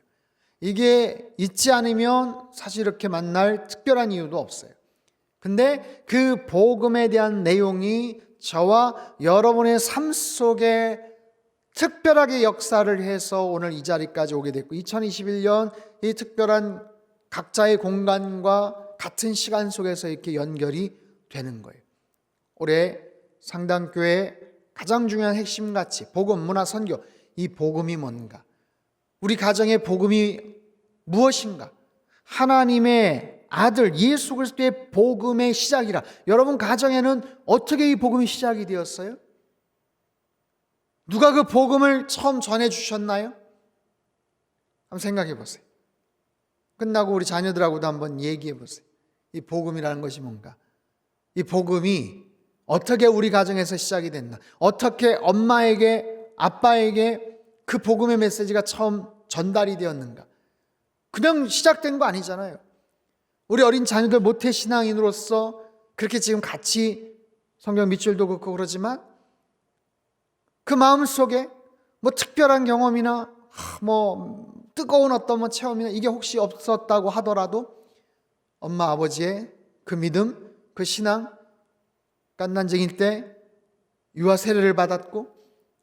이게 있지 않으면 사실 이렇게 만날 특별한 이유도 없어요. 근데 그 복음에 대한 내용이 저와 여러분의 삶 속에 특별하게 역사를 해서 오늘 이 자리까지 오게 됐고 2021년 이 특별한 각자의 공간과 같은 시간 속에서 이렇게 연결이 되는 거예요. 올해 상당교회 가장 중요한 핵심가치, 복음, 문화, 선교, 이 복음이 뭔가? 우리 가정의 복음이 무엇인가? 하나님의 아들 예수 그리스도의 복음의 시작이라. 여러분 가정에는 어떻게 이 복음이 시작이 되었어요? 누가 그 복음을 처음 전해주셨나요? 한번 생각해 보세요. 끝나고 우리 자녀들하고도 한번 얘기해 보세요. 이 복음이라는 것이 뭔가? 이 복음이 어떻게 우리 가정에서 시작이 됐나? 어떻게 엄마에게, 아빠에게 그 복음의 메시지가 처음 전달이 되었는가? 그냥 시작된 거 아니잖아요. 우리 어린 자녀들 모태신앙인으로서 그렇게 지금 같이 성경 밑줄도 긋고 그러지만 그 마음 속에 뭐 특별한 경험이나 뭐 뜨거운 어떤 체험이나 이게 혹시 없었다고 하더라도 엄마 아버지의 그 믿음, 그 신앙, 갓난쟁일 때 유아 세례를 받았고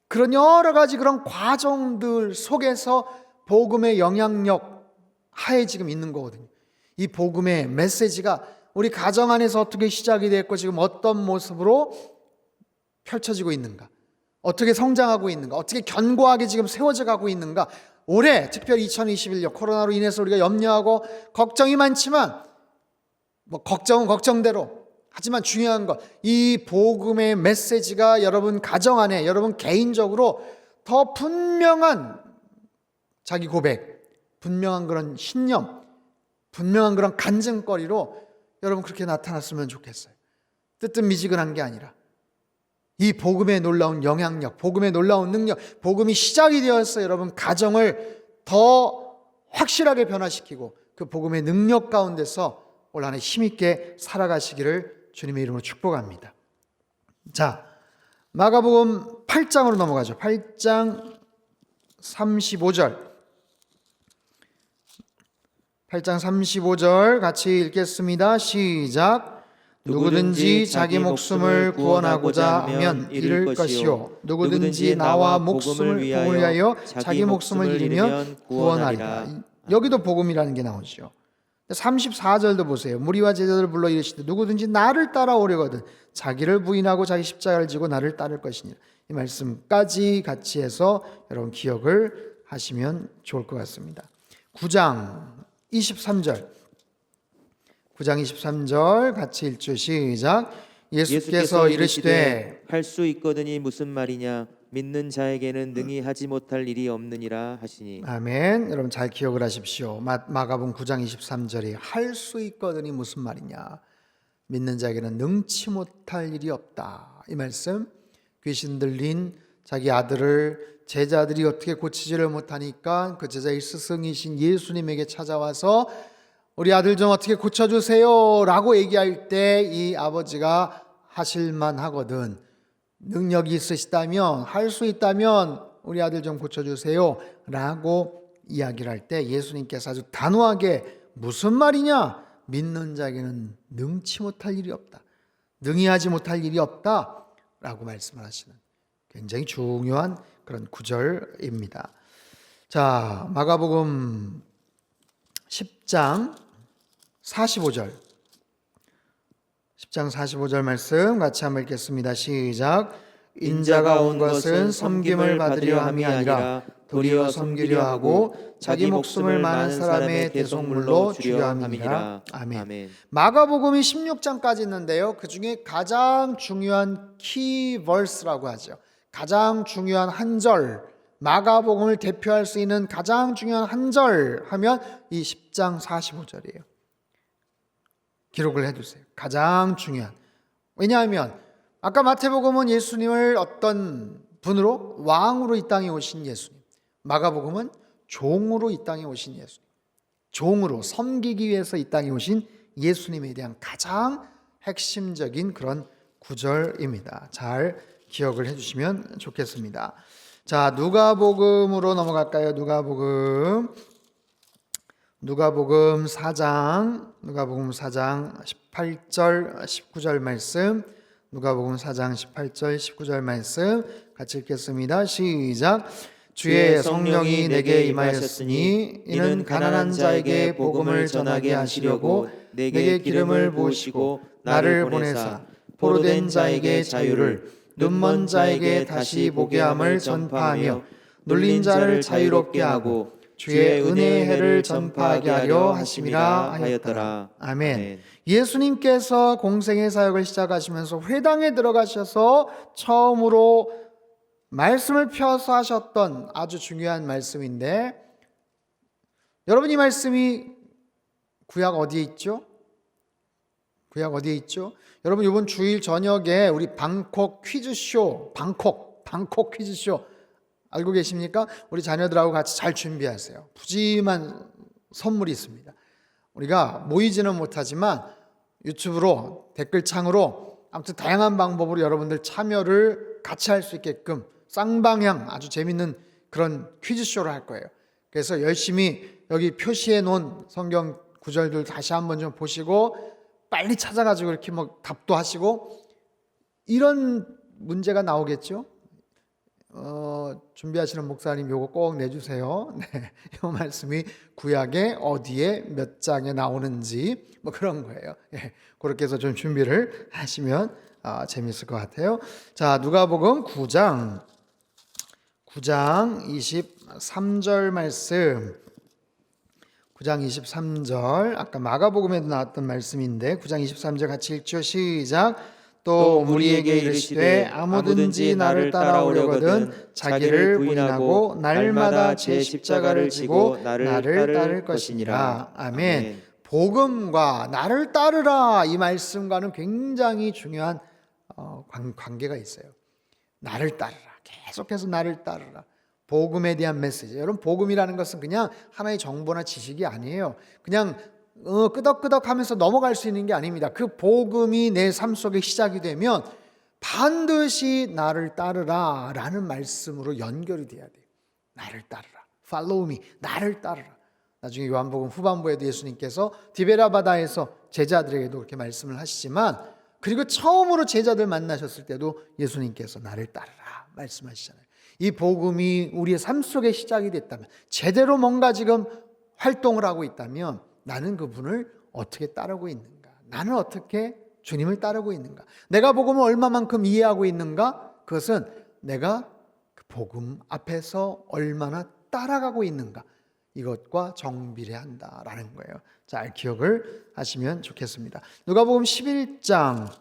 그런 여러 가지 그런 과정들 속에서 복음의 영향력 하에 지금 있는 거거든요. 이 복음의 메시지가 우리 가정 안에서 어떻게 시작이 됐고 지금 어떤 모습으로 펼쳐지고 있는가, 어떻게 성장하고 있는가, 어떻게 견고하게 지금 세워져 가고 있는가. 올해 특별히 2021년 코로나로 인해서 우리가 염려하고 걱정이 많지만 걱정은 걱정대로, 하지만 중요한 것, 이 복음의 메시지가 여러분 가정 안에, 여러분 개인적으로 더 분명한 자기 고백, 분명한 그런 신념, 분명한 그런 간증거리로 여러분 그렇게 나타났으면 좋겠어요. 뜨뜻미지근한 게 아니라 이 복음의 놀라운 영향력, 복음의 놀라운 능력, 복음이 시작이 되어서 여러분 가정을 더 확실하게 변화시키고 그 복음의 능력 가운데서 올 한 해 힘있게 살아가시기를 주님의 이름으로 축복합니다. 자, 마가복음 8장으로 넘어가죠. 8장 35절. 8장 35절 같이 읽겠습니다. 시작. 누구든지 자기 목숨을 구원하고자 하면 잃을 것이요 누구든지 나와 목숨을 위하여 자기 목숨을 잃으면 구원하리라. 여기도 복음이라는 게 나오죠. 34절도 보세요. 무리와 제자들을 불러 이르시되 누구든지 나를 따라오려거든 자기를 부인하고 자기 십자가를 지고 나를 따를 것이니라. 이 말씀까지 같이 해서 여러분 기억을 하시면 좋을 것 같습니다. 9장 23절 9장 23절 같이 읽죠. 시작. 예수께서 이르시되 할 수 있거든이 무슨 말이냐 믿는 자에게는 능히 하지 못할 일이 없느니라 하시니. 아멘. 여러분 잘 기억을 하십시오. 마가복음 9장 23절이 할 수 있거든이 무슨 말이냐, 믿는 자에게는 능치 못할 일이 없다. 이 말씀, 귀신 들린 자기 아들을 제자들이 어떻게 고치지를 못하니까 그 제자의 스승이신 예수님에게 찾아와서 우리 아들 좀 어떻게 고쳐주세요 라고 얘기할 때 이 아버지가 하실만 하거든, 능력이 있으시다면, 할 수 있다면 우리 아들 좀 고쳐주세요 라고 이야기를 할 때 예수님께서 아주 단호하게 무슨 말이냐, 믿는 자에게는 능치 못할 일이 없다, 능히 하지 못할 일이 없다 라고 말씀을 하시는 굉장히 중요한 그런 구절입니다. 자, 마가복음 10장 45절 10장 45절 말씀 같이 한번 읽겠습니다. 시작. 인자가 온 것은 섬김을 받으려 함이 아니라 도리어 섬기려 하고 자기 목숨을 많은 사람의 대속물로 주려 함이니라. 아멘. 마가복음이 16장까지 있는데요, 그 중에 가장 중요한 키 버스라고 하죠. 가장 중요한 한 절, 마가복음을 대표할 수 있는 가장 중요한 한 절 하면 이 10장 45절이에요. 기록을 해두세요. 가장 중요한. 왜냐하면 아까 마태복음은 예수님을 어떤 분으로, 왕으로 이 땅에 오신 예수님, 마가복음은 종으로 이 땅에 오신 예수님, 종으로 섬기기 위해서 이 땅에 오신 예수님에 대한 가장 핵심적인 그런 구절입니다. 잘 기억을 해주시면 좋겠습니다. 자, 누가복음으로 넘어갈까요? 누가복음 4장 18절 19절 말씀, 누가복음 4장 18절 19절 말씀 같이 읽겠습니다. 시작. 주의 성령이 내게 임하였으니 이는 가난한 자에게 복음을 전하게 하시려고 내게 기름을 부으시고 나를 보내사 포로된 자에게 자유를, 눈먼 자에게 다시 보게 함을 전파하며 눌린 자를 자유롭게 하고 주의 은혜의 해를 전파하게 하려 하심이라 하였더라. 아멘. 예수님께서 공생의 사역을 시작하시면서 회당에 들어가셔서 처음으로 말씀을 펴서 하셨던 아주 중요한 말씀인데, 여러분 이 말씀이 구약 어디에 있죠? 구약 어디에 있죠? 여러분 이번 주일 저녁에 우리 방콕 퀴즈쇼, 방콕 퀴즈쇼 알고 계십니까? 우리 자녀들하고 같이 잘 준비하세요. 푸짐한 선물이 있습니다. 우리가 모이지는 못하지만 유튜브로, 댓글창으로 아무튼 다양한 방법으로 여러분들 참여를 같이 할 수 있게끔 쌍방향 아주 재밌는 그런 퀴즈쇼를 할 거예요. 그래서 열심히 여기 표시해 놓은 성경 구절들 다시 한번 좀 보시고 빨리 찾아가지고 이렇게 답도 하시고, 이런 문제가 나오겠죠. 준비하시는 목사님 요거 꼭 내주세요. 네, 이 말씀이 구약에 어디에 몇 장에 나오는지 뭐 그런 거예요. 예, 그렇게 해서 좀 준비를 하시면 재밌을 것 같아요. 자, 누가복음 9장 23절 말씀. 9장 23절, 아까 마가복음에도 나왔던 말씀인데 9장 23절 같이 읽죠. 시작. 또 무리에게 이르시되 아무든지 나를 따라오려거든 자기를 부인하고 날마다 제 십자가를 지고 나를 따를 것이니라. 아멘. 복음과 나를 따르라 이 말씀과는 굉장히 중요한 관계가 있어요. 나를 따르라. 계속해서 나를 따르라. 복음에 대한 메시지. 여러분, 복음이라는 것은 그냥 하나의 정보나 지식이 아니에요. 그냥 끄덕끄덕하면서 넘어갈 수 있는 게 아닙니다. 그 복음이 내 삶 속에 시작이 되면 반드시 나를 따르라 라는 말씀으로 연결이 돼야 돼요. 나를 따르라. Follow me. 나를 따르라. 나중에 요한복음 후반부에도 예수님께서 디베라 바다에서 제자들에게도 그렇게 말씀을 하시지만, 그리고 처음으로 제자들 만나셨을 때도 예수님께서 나를 따르라 말씀하시잖아요. 이 복음이 우리의 삶 속에 시작이 됐다면, 제대로 뭔가 지금 활동을 하고 있다면 나는 그분을 어떻게 따르고 있는가? 나는 어떻게 주님을 따르고 있는가? 내가 복음을 얼마만큼 이해하고 있는가? 그것은 내가 그 복음 앞에서 얼마나 따라가고 있는가? 이것과 정비례한다라는 거예요. 잘 기억을 하시면 좋겠습니다. 누가복음 11장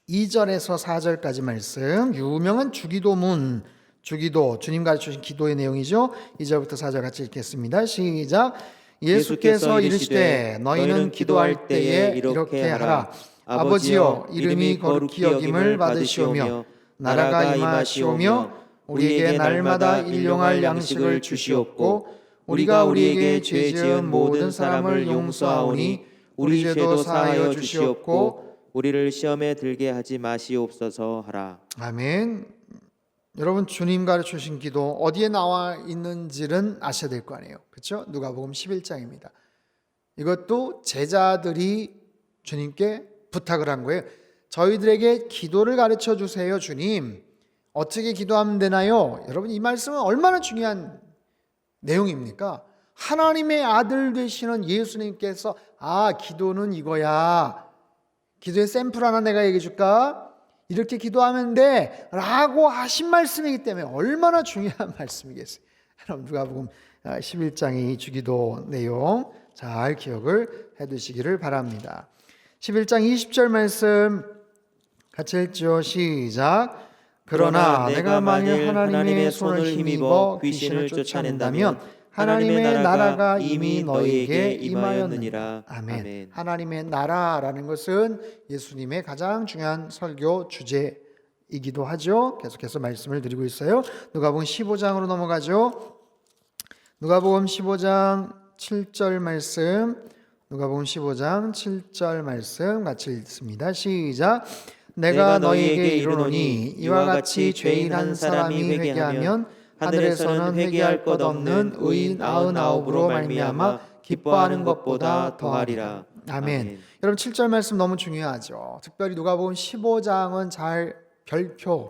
2절에서 4절까지 말씀, 유명한 주기도문, 주기도, 주님 가르쳐주신 기도의 내용이죠. 2절부터 4절 같이 읽겠습니다. 시작. 예수께서 이르시되 너희는 기도할 때에 이렇게 하라. 아버지여, 이름이 거룩히 여김을 받으시오며 나라가 임하시오며 우리에게 날마다 일용할 양식을 주시옵고 우리가 우리에게 죄 지은 모든 사람을 용서하오니 우리 죄도 사하여 주시옵고 우리를 시험에 들게 하지 마시옵소서 하라. 아멘. 여러분, 주님 가르쳐주신 기도 어디에 나와 있는지는 아셔야 될 거 아니에요. 그렇죠? 누가복음 11장입니다. 이것도 제자들이 주님께 부탁을 한 거예요. 저희들에게 기도를 가르쳐 주세요, 주님. 어떻게 기도하면 되나요? 여러분, 이 말씀은 얼마나 중요한 내용입니까? 하나님의 아들 되시는 예수님께서 기도는 이거야. 기도의 샘플 하나 내가 얘기해 줄까? 이렇게 기도하면 돼 라고 하신 말씀이기 때문에 얼마나 중요한 말씀이겠어요. 여러분, 누가복음 11장의 주기도 내용 잘 기억을 해두시기를 바랍니다. 11장 20절 말씀 같이 읽죠. 시작. 그러나 내가 만일 하나님의 손을 힘입어 귀신을 쫓아낸다면 하나님의 나라가 이미 너희에게 임하였느니라. 아멘. 하나님의 나라라는 것은 예수님의 가장 중요한 설교 주제이기도 하죠. 계속해서 말씀을 드리고 있어요. 누가복음 15장으로 넘어가죠. 누가복음 15장 7절 말씀, 누가복음 15장 7절 말씀 같이 읽습니다. 시작. 내가 너희에게 이르노니 이와 같이 죄인 한 사람이 회개하면 하늘에서는 회개할 것 없는 의인 99으로 말미암아 기뻐하는 것보다 더하리라. 아멘. 여러분, 7절 말씀 너무 중요하죠. 특별히 누가복음 15장은 잘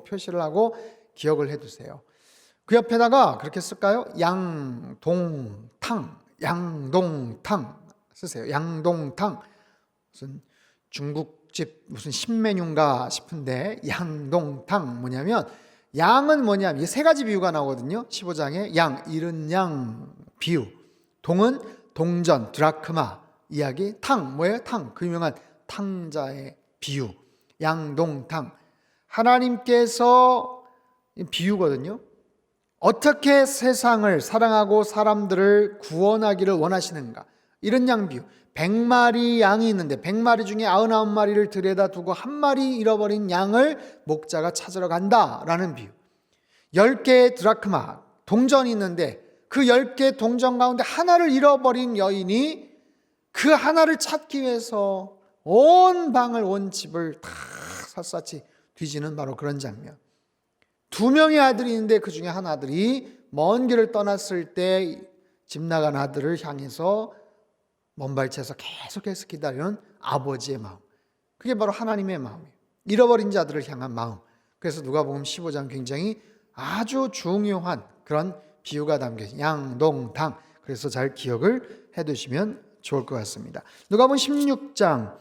표시를 하고 기억을 해두세요. 그 옆에다가 그렇게 쓸까요? 양동탕 쓰세요. 양동탕. 무슨 중국집 무슨 신메뉴인가 싶은데 양동탕 뭐냐면, 양은 뭐냐면 이게 세 가지 비유가 나오거든요. 15장에 양, 잃은 양 비유. 동은 동전, 드라크마 이야기. 탕, 뭐예요? 탕, 그 유명한 탕자의 비유. 양동탕. 하나님께서 비유거든요. 어떻게 세상을 사랑하고 사람들을 구원하기를 원하시는가. 잃은 양 비유. 100마리 양이 있는데 100마리 중에 99마리를 들여다 두고 한 마리 잃어버린 양을 목자가 찾으러 간다라는 비유. 10개의 드라크마, 동전이 있는데 그 10개 동전 가운데 하나를 잃어버린 여인이 그 하나를 찾기 위해서 온 방을, 온 집을 다 샅샅이 뒤지는 바로 그런 장면. 2명의 아들이 있는데 그 중에 한 아들이 먼 길을 떠났을 때 집 나간 아들을 향해서 먼발치에서 계속해서 기다리는 아버지의 마음. 그게 바로 하나님의 마음이에요. 잃어버린 자들을 향한 마음. 그래서 누가복음 15장 굉장히 아주 중요한 그런 비유가 담겨진 양동당. 그래서 잘 기억을 해두시면 좋을 것 같습니다. 누가복음 16장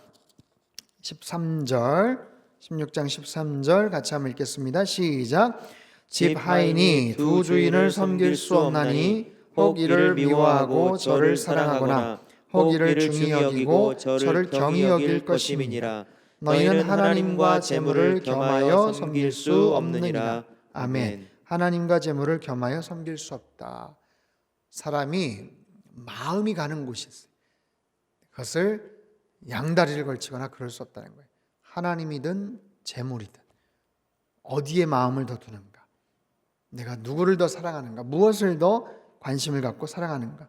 13절 16장 13절 같이 한번 읽겠습니다. 시작. 집 하인이 두 주인을 섬길 수 없나니 혹 이를 미워하고 저를 사랑하거나 혹 이를 중히 여기고 저를 경히 여길 것임이니라. 너희는 하나님과 재물을 겸하여 섬길 수 없느니라. 아멘. 하나님과 재물을 겸하여 섬길 수 없다. 사람이 마음이 가는 곳이 있어요. 그것을 양다리를 걸치거나 그럴 수 없다는 거예요. 하나님이든 재물이든 어디에 마음을 더 두는가, 내가 누구를 더 사랑하는가, 무엇을 더 관심을 갖고 사랑하는가,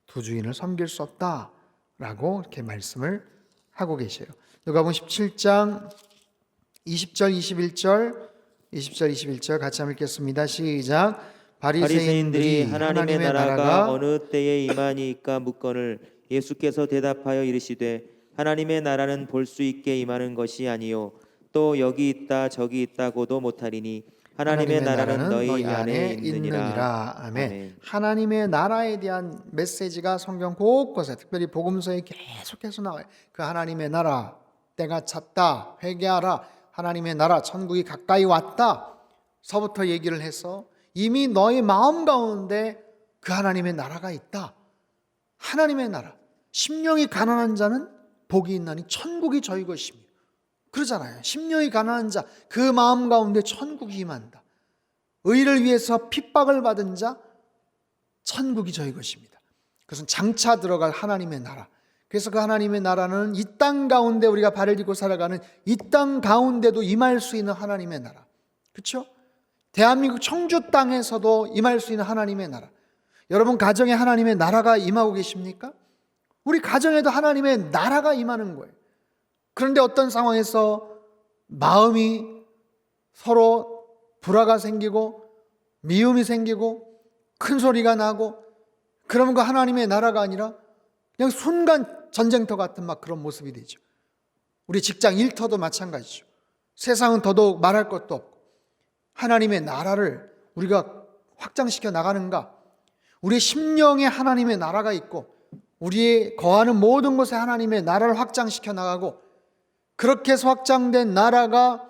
두 주인을 섬길 수 없다라고 이렇게 말씀을 하고 계셔요. 누가복음 17장 20절 21절 같이 한번 읽겠습니다. 시작. 바리새인들이 하나님의 나라가 어느 때에 임하니까 묻거늘 예수께서 대답하여 이르시되 하나님의 나라는 볼 수 있게 임하는 것이 아니요 또 여기 있다 저기 있다고도 못하리니 하나님의 나라는 너희 안에 있느니라. 아멘. 아멘. 하나님의 나라에 대한 메시지가 성경 곳곳에, 특별히 복음서에 계속해서 나와요. 그 하나님의 나라 때가 찼다, 회개하라, 하나님의 나라 천국이 가까이 왔다 서부터 얘기를 해서 이미 너희 마음 가운데 그 하나님의 나라가 있다. 하나님의 나라, 심령이 가난한 자는 복이 있나니 천국이 저희 것이며, 그러잖아요. 심령이 가난한 자, 그 마음 가운데 천국이 임한다. 의를 위해서 핍박을 받은 자, 천국이 저희 것입니다. 그것은 장차 들어갈 하나님의 나라. 그래서 그 하나님의 나라는 이 땅 가운데 우리가 발을 딛고 살아가는 이 땅 가운데도 임할 수 있는 하나님의 나라. 그렇죠? 대한민국 청주 땅에서도 임할 수 있는 하나님의 나라. 여러분 가정에 하나님의 나라가 임하고 계십니까? 우리 가정에도 하나님의 나라가 임하는 거예요. 그런데 어떤 상황에서 마음이 서로 불화가 생기고 미움이 생기고 큰 소리가 나고, 그러면 그 하나님의 나라가 아니라 그냥 순간 전쟁터 같은 막 그런 모습이 되죠. 우리 직장 일터도 마찬가지죠. 세상은 더더욱 말할 것도 없고, 하나님의 나라를 우리가 확장시켜 나가는가? 우리의 심령에 하나님의 나라가 있고 우리의 거하는 모든 곳에 하나님의 나라를 확장시켜 나가고, 그렇게 해서 확장된 나라가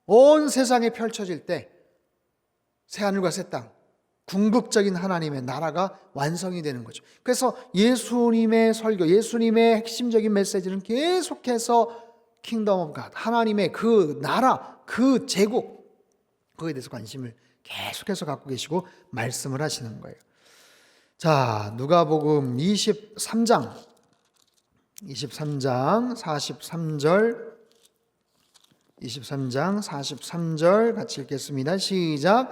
온 세상에 펼쳐질 때 새하늘과 새 땅, 궁극적인 하나님의 나라가 완성이 되는 거죠. 그래서 예수님의 설교, 예수님의 핵심적인 메시지는 계속해서 킹덤 오브 갓, 하나님의 그 나라, 그 제국, 그거에 대해서 관심을 계속해서 갖고 계시고 말씀을 하시는 거예요. 자, 누가복음 23장 43절 같이 읽겠습니다. 시작.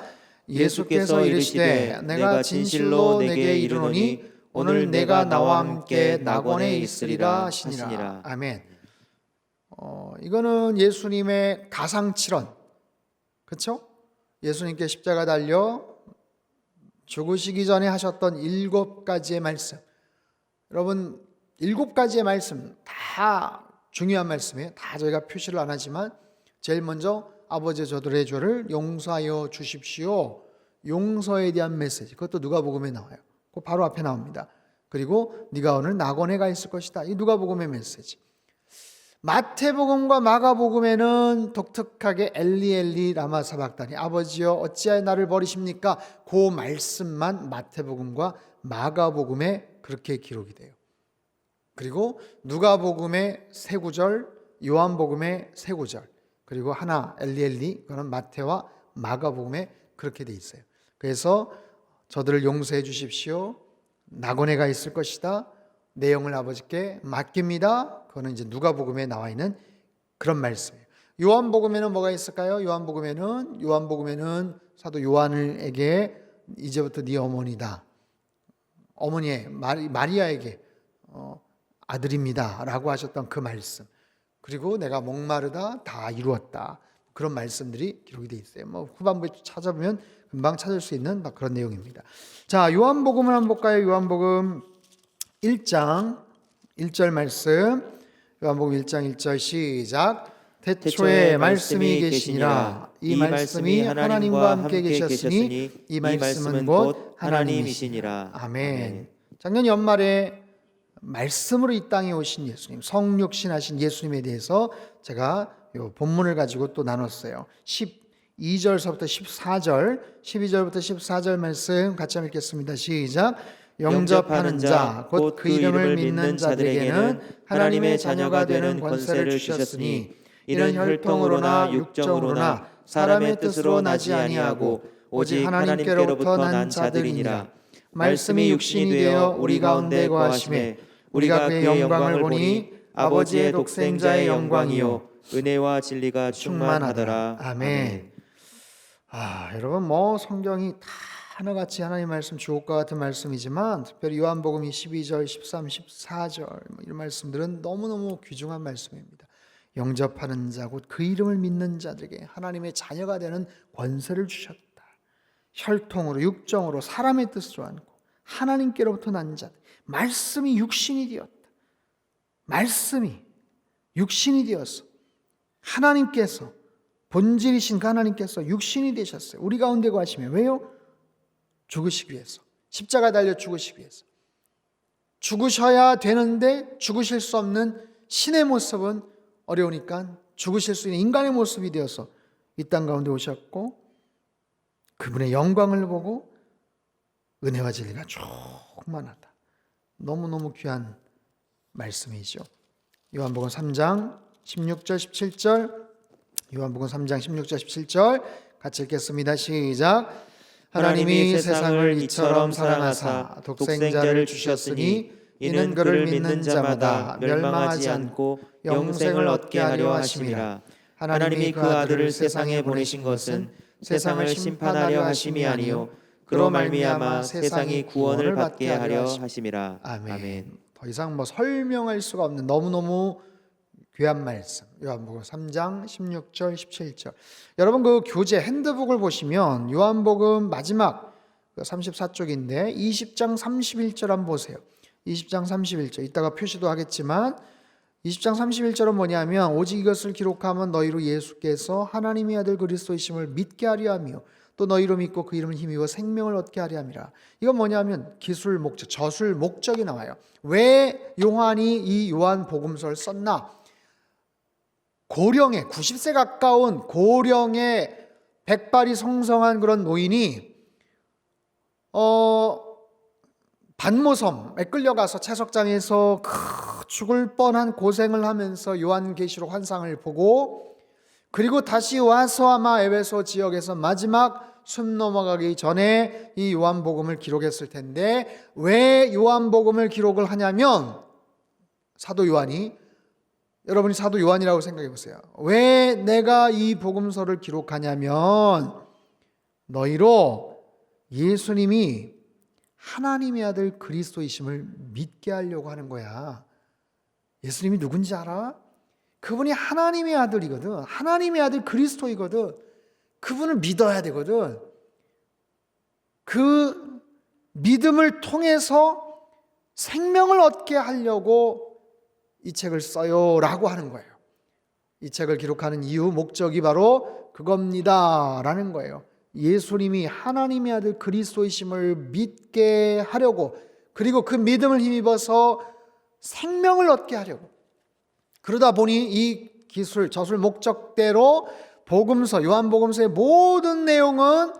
예수께서 이르시되 내가 진실로 내게 이르노니 오늘 내가 나와 함께 낙원에 있으리라 하시니라. 아멘. 이거는 예수님의 가상칠언, 그렇죠? 예수님께 십자가 달려 죽으시기 전에 하셨던 7가지의 말씀. 여러분 7가지의 말씀 다 중요한 말씀이에요. 다 저희가 표시를 안 하지만 제일 먼저 아버지 저들의 죄를 용서하여 주십시오. 용서에 대한 메시지, 그것도 누가복음에 나와요. 그 바로 앞에 나옵니다. 그리고 네가 오늘 낙원에 가 있을 것이다. 이 누가복음의 메시지. 마태복음과 마가복음에는 독특하게 엘리 엘리 라마 사박다니, 아버지여 어찌하여 나를 버리십니까? 그 말씀만 마태복음과 마가복음에 그렇게 기록이 돼요. 그리고 누가복음의 3구절, 요한복음의 3구절, 그리고 하나 엘리 엘리, 그거는 마태와 마가복음에 그렇게 돼 있어요. 그래서 저들을 용서해 주십시오, 낙원에 가 있을 것이다, 내용을 아버지께 맡깁니다. 그거는 이제 누가복음에 나와 있는 그런 말씀이에요. 요한복음에는 뭐가 있을까요? 요한복음에는 사도 요한에게 이제부터 네 어머니다, 어머니의 마리아에게 아들입니다 라고 하셨던 그 말씀, 그리고 내가 목마르다 다 이루었다, 그런 말씀들이 기록이 되어 있어요. 뭐 후반부에 찾아보면 금방 찾을 수 있는 그런 내용입니다. 자, 요한복음을 한번 볼까요? 요한복음 1장 1절 말씀, 요한복음 1장 1절 시작. 태초에 말씀이 계시니라. 이 말씀이 하나님과 함께 계셨으니 이 말씀은 곧 하나님이시니라. 아멘. 작년 연말에 말씀으로 이 땅에 오신 예수님, 성육신하신 예수님에 대해서 제가 요 본문을 가지고 또 나눴어요. 12절서부터 14절, 12절부터 14절 말씀 같이 한번 읽겠습니다. 시작. 영접하는 자, 곧 그 이름을 믿는 자들에게는 하나님의 자녀가 되는 권세를 주셨으니 이는 혈통으로나 육정으로나 사람의 뜻으로 나지 아니하고 오직 하나님께로부터 난 자들이니라. 말씀이 육신이 되어 우리 가운데 거하심에 우리가 그의 영광을 보니 아버지의 독생자의 영광이요 은혜와 진리가 충만하더라. 아멘. 여러분 성경이 다 하나같이 하나님 말씀 주옥과 같은 말씀이지만 특별히 요한복음 12절, 13, 14절 이런 말씀들은 너무너무 귀중한 말씀입니다. 영접하는 자, 곧 그 이름을 믿는 자들에게 하나님의 자녀가 되는 권세를 주셨다. 혈통으로 육정으로 사람의 뜻으로 않고 하나님께로부터 난 자들. 말씀이 육신이 되었다. 말씀이 육신이 되어서 하나님께서 본질이신 그 하나님께서 육신이 되셨어요. 우리 가운데 거하시며 왜요? 죽으시기 위해서. 십자가 달려 죽으시기 위해서. 죽으셔야 되는데 죽으실 수 없는 신의 모습은 어려우니까 죽으실 수 있는 인간의 모습이 되어서 이 땅 가운데 오셨고 그분의 영광을 보고 은혜와 진리가 충만하다. 너무너무 귀한 말씀이죠. 요한복음 3장 16절 17절 요한복음 3장 16절 17절 같이 읽겠습니다. 시작. 하나님이 세상을 이처럼 사랑하사 독생자를 주셨으니 이는 그를 믿는 자마다 멸망하지 않고 영생을 얻게 하려 하심이라. 하나님이 그 아들을 세상에 보내신 것은 세상을 심판하려 하심이 아니요 그로 말미암아 세상이 구원을 받게 하려 하심이라. 아멘. 더 이상 설명할 수가 없는 너무너무 귀한 말씀. 요한복음 3장 16절 17절. 여러분 그 교재 핸드북을 보시면 요한복음 마지막 34쪽인데 20장 31절 한번 보세요. 20장 31절 이따가 표시도 하겠지만 20장 31절은 뭐냐면 오직 이것을 기록하면 너희로 예수께서 하나님의 아들 그리스도이심을 믿게 하려 하며 또 너희로 믿고 그 이름을 힘입어 생명을 얻게 하려 함이라. 이건 뭐냐면 기술 목적, 저술 목적이 나와요. 왜 요한이 이 요한 복음서를 썼나? 고령의 90세 가까운 고령의 백발이 성성한 그런 노인이 반모섬에 끌려가서 채석장에서 죽을 뻔한 고생을 하면서 요한계시록 환상을 보고 그리고 다시 와서 아마 에베소 지역에서 마지막 숨 넘어가기 전에 이 요한복음을 기록했을 텐데 왜 요한복음을 기록을 하냐면 사도 요한이 여러분이 사도 요한이라고 생각해 보세요. 왜 내가 이 복음서를 기록하냐면 너희로 예수님이 하나님의 아들 그리스도이심을 믿게 하려고 하는 거야. 예수님이 누군지 알아? 그분이 하나님의 아들이거든. 하나님의 아들 그리스도이거든. 그분을 믿어야 되거든. 그 믿음을 통해서 생명을 얻게 하려고 이 책을 써요라고 하는 거예요. 이 책을 기록하는 이유, 목적이 바로 그겁니다 라는 거예요. 예수님이 하나님의 아들 그리스도이심을 믿게 하려고 그리고 그 믿음을 힘입어서 생명을 얻게 하려고 그러다 보니 이 기술, 저술 목적대로 복음서, 요한복음서의 모든 내용은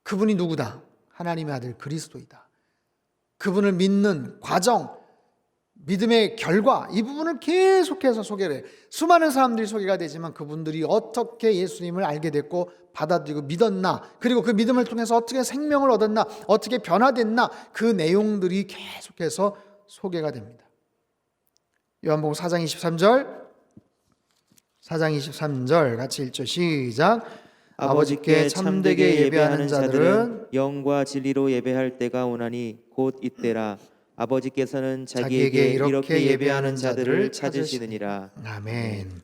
그분이 누구다? 하나님의 아들 그리스도이다. 그분을 믿는 과정, 믿음의 결과 이 부분을 계속해서 소개를 해요. 수많은 사람들이 소개가 되지만 그분들이 어떻게 예수님을 알게 됐고 받아들이고 믿었나 그리고 그 믿음을 통해서 어떻게 생명을 얻었나 어떻게 변화됐나 그 내용들이 계속해서 소개가 됩니다. 요한복음 4장 23절 같이 읽죠. 시작. 아버지께 참되게 예배하는 자들은 영과 진리로 예배할 때가 오나니 곧 이때라. 아버지께서는 자기에게 이렇게 예배하는 자들을 찾으시느니라. 아멘.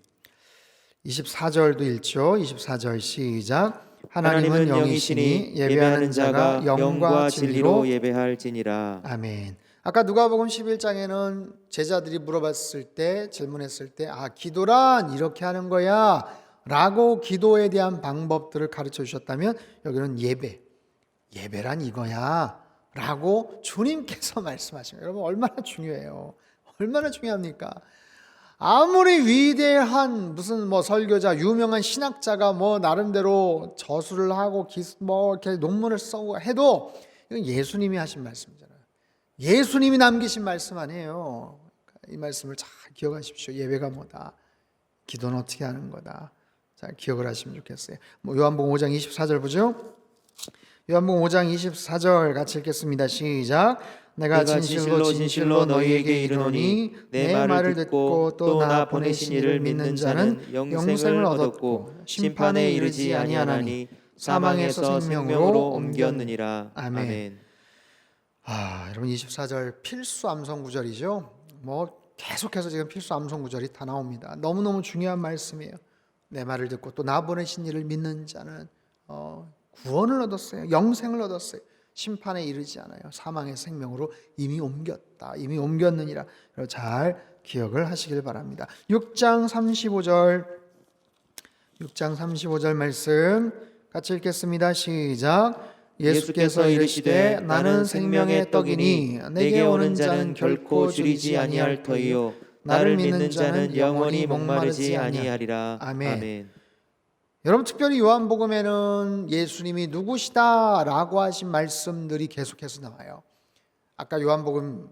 24절도 읽죠. 24절 시작. 하나님은 영이시니 예배하는 자가 영과 진리로 예배할지니라. 아멘. 아까 누가복음 11장에는 제자들이 물어봤을 때, 질문했을 때, 기도란 이렇게 하는 거야 라고 기도에 대한 방법들을 가르쳐 주셨다면, 여기는 예배란 이거야 라고 주님께서 말씀하시면, 여러분 얼마나 중요해요. 얼마나 중요합니까? 아무리 위대한 무슨 설교자, 유명한 신학자가 나름대로 저술을 하고 이렇게 논문을 쓰고 해도 이건 예수님이 하신 말씀이잖아요. 예수님이 남기신 말씀 아니에요. 이 말씀을 잘 기억하십시오. 예배가 뭐다, 기도는 어떻게 하는 거다, 잘 기억을 하시면 좋겠어요. 요한복음 5장 24절 보죠. 요한복음 5장 24절 같이 읽겠습니다. 시작. 내가 진실로 너희에게 이르노니 내 말을 듣고 또 나 보내신 이를 믿는 자는 영생을 얻었고 심판에 이르지 아니하나니 사망에서 생명으로 옮겼느니라. 아멘. 여러분 24절 필수 암송 구절이죠. 계속해서 지금 필수 암송 구절이 다 나옵니다. 너무너무 중요한 말씀이에요. 내 말을 듣고 또 나 보내신 이를 믿는 자는 구원을 얻었어요. 영생을 얻었어요. 심판에 이르지 않아요. 사망의 생명으로 이미 옮겼다. 이미 옮겼느니라. 잘 기억을 하시길 바랍니다. 6장 35절 말씀 같이 읽겠습니다. 시작. 예수께서 이르시되 나는 생명의 떡이니 내게 오는 자는 결코 줄이지 아니할 터이요 나를 믿는 자는 영원히 목마르지 아니하리라. 아멘. 여러분 특별히 요한복음에는 예수님이 누구시다라고 하신 말씀들이 계속해서 나와요. 아까 요한복음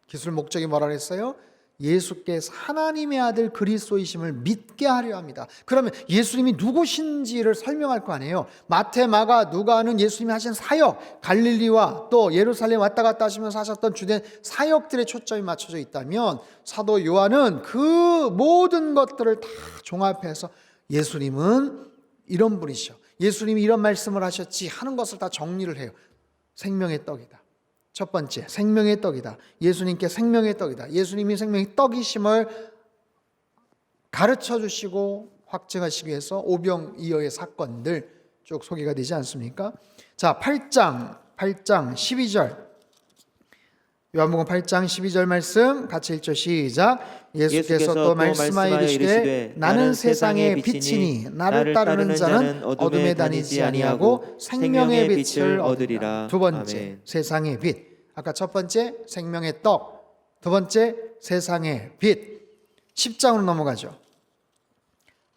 기술 목적이 뭐라 그랬어요? 예수께서 하나님의 아들 그리스도이심을 믿게 하려 합니다. 그러면 예수님이 누구신지를 설명할 거 아니에요. 마태, 마가, 누가는 예수님이 하신 사역, 갈릴리와 또 예루살렘 왔다 갔다 하시면서 하셨던 주된 사역들의 초점이 맞춰져 있다면, 사도 요한은 그 모든 것들을 다 종합해서 예수님은 이런 분이셔, 예수님이 이런 말씀을 하셨지 하는 것을 다 정리를 해요. 생명의 떡이다. 첫 번째, 생명의 떡이다. 예수님께 생명의 떡이다. 예수님이 생명의 떡이심을 가르쳐 주시고 확증하시기 위해서 오병이어의 사건들 쭉 소개가 되지 않습니까? 자, 8장 12절. 요한복음 8장 12절 말씀 같이 읽죠. 시작. 예수께서 또 말씀하여 이르시되 나는 세상의 빛이니 나를 따르는 자는 어둠에 다니지 아니하고 생명의 빛을 얻으리라. 두 번째, 아멘. 세상의 빛. 아까 첫 번째 생명의 떡, 두 번째 세상의 빛. 10장으로 넘어가죠.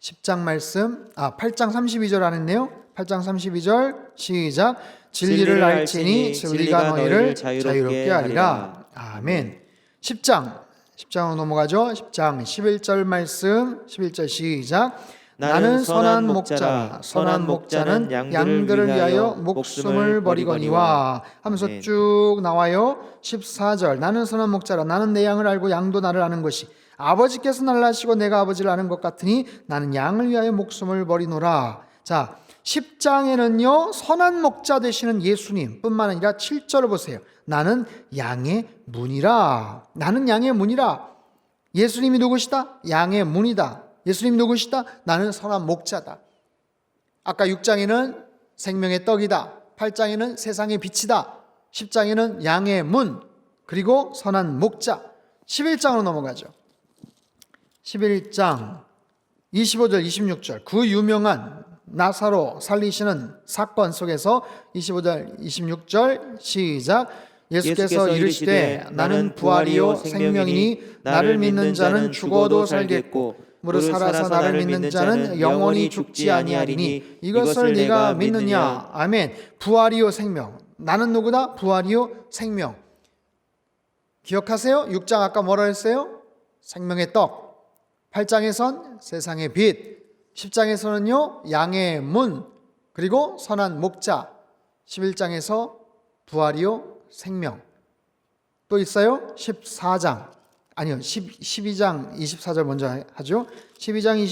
10장 말씀, 8장 32절 안 했네요. 8장 32절 시작. 진리를 알지니 진리가 너희를 자유롭게 하리라. 아멘. 10장으로 넘어가죠. 10장 11절 말씀, 11절 시작. 나는 선한 목자라. 선한 목자는 양들을 위하여 목숨을 버리거니와 하면서 쭉 나와요. 14절. 나는 선한 목자라. 나는 내 양을 알고 양도 나를 아는 것이 아버지께서 나를 아시고 내가 아버지를 아는 것 같으니 나는 양을 위하여 목숨을 버리노라. 자, 10장에는요 선한 목자 되시는 예수님 뿐만 아니라 7절을 보세요. 나는 양의 문이라. 나는 양의 문이라. 예수님이 누구시다? 양의 문이다. 예수님이 누구시다? 나는 선한 목자다. 아까 6장에는 생명의 떡이다. 8장에는 세상의 빛이다. 10장에는 양의 문, 그리고 선한 목자. 11장으로 넘어가죠. 11장 25절 26절 그 유명한 나사로 살리시는 사건 속에서 25절 26절 시작. 예수께서 이르시되 나는 부활이요 생명이니 나를 믿는 자는 죽어도 살겠고 무릇 살아서 나를 믿는 자는 영원히 죽지 아니하리니 이것을 네가 믿느냐. 아멘. 부활이요 생명. 나는 누구다? 부활이요 생명. 기억하세요? 6장 아까 뭐라 했어요? 생명의 떡. 8장에선 세상의 빛. 10장에서는요 양의 문, 그리고 선한 목자. 11장에서 부활이요 생명. 또 있어요? 12장 24절 먼저 하죠. 12장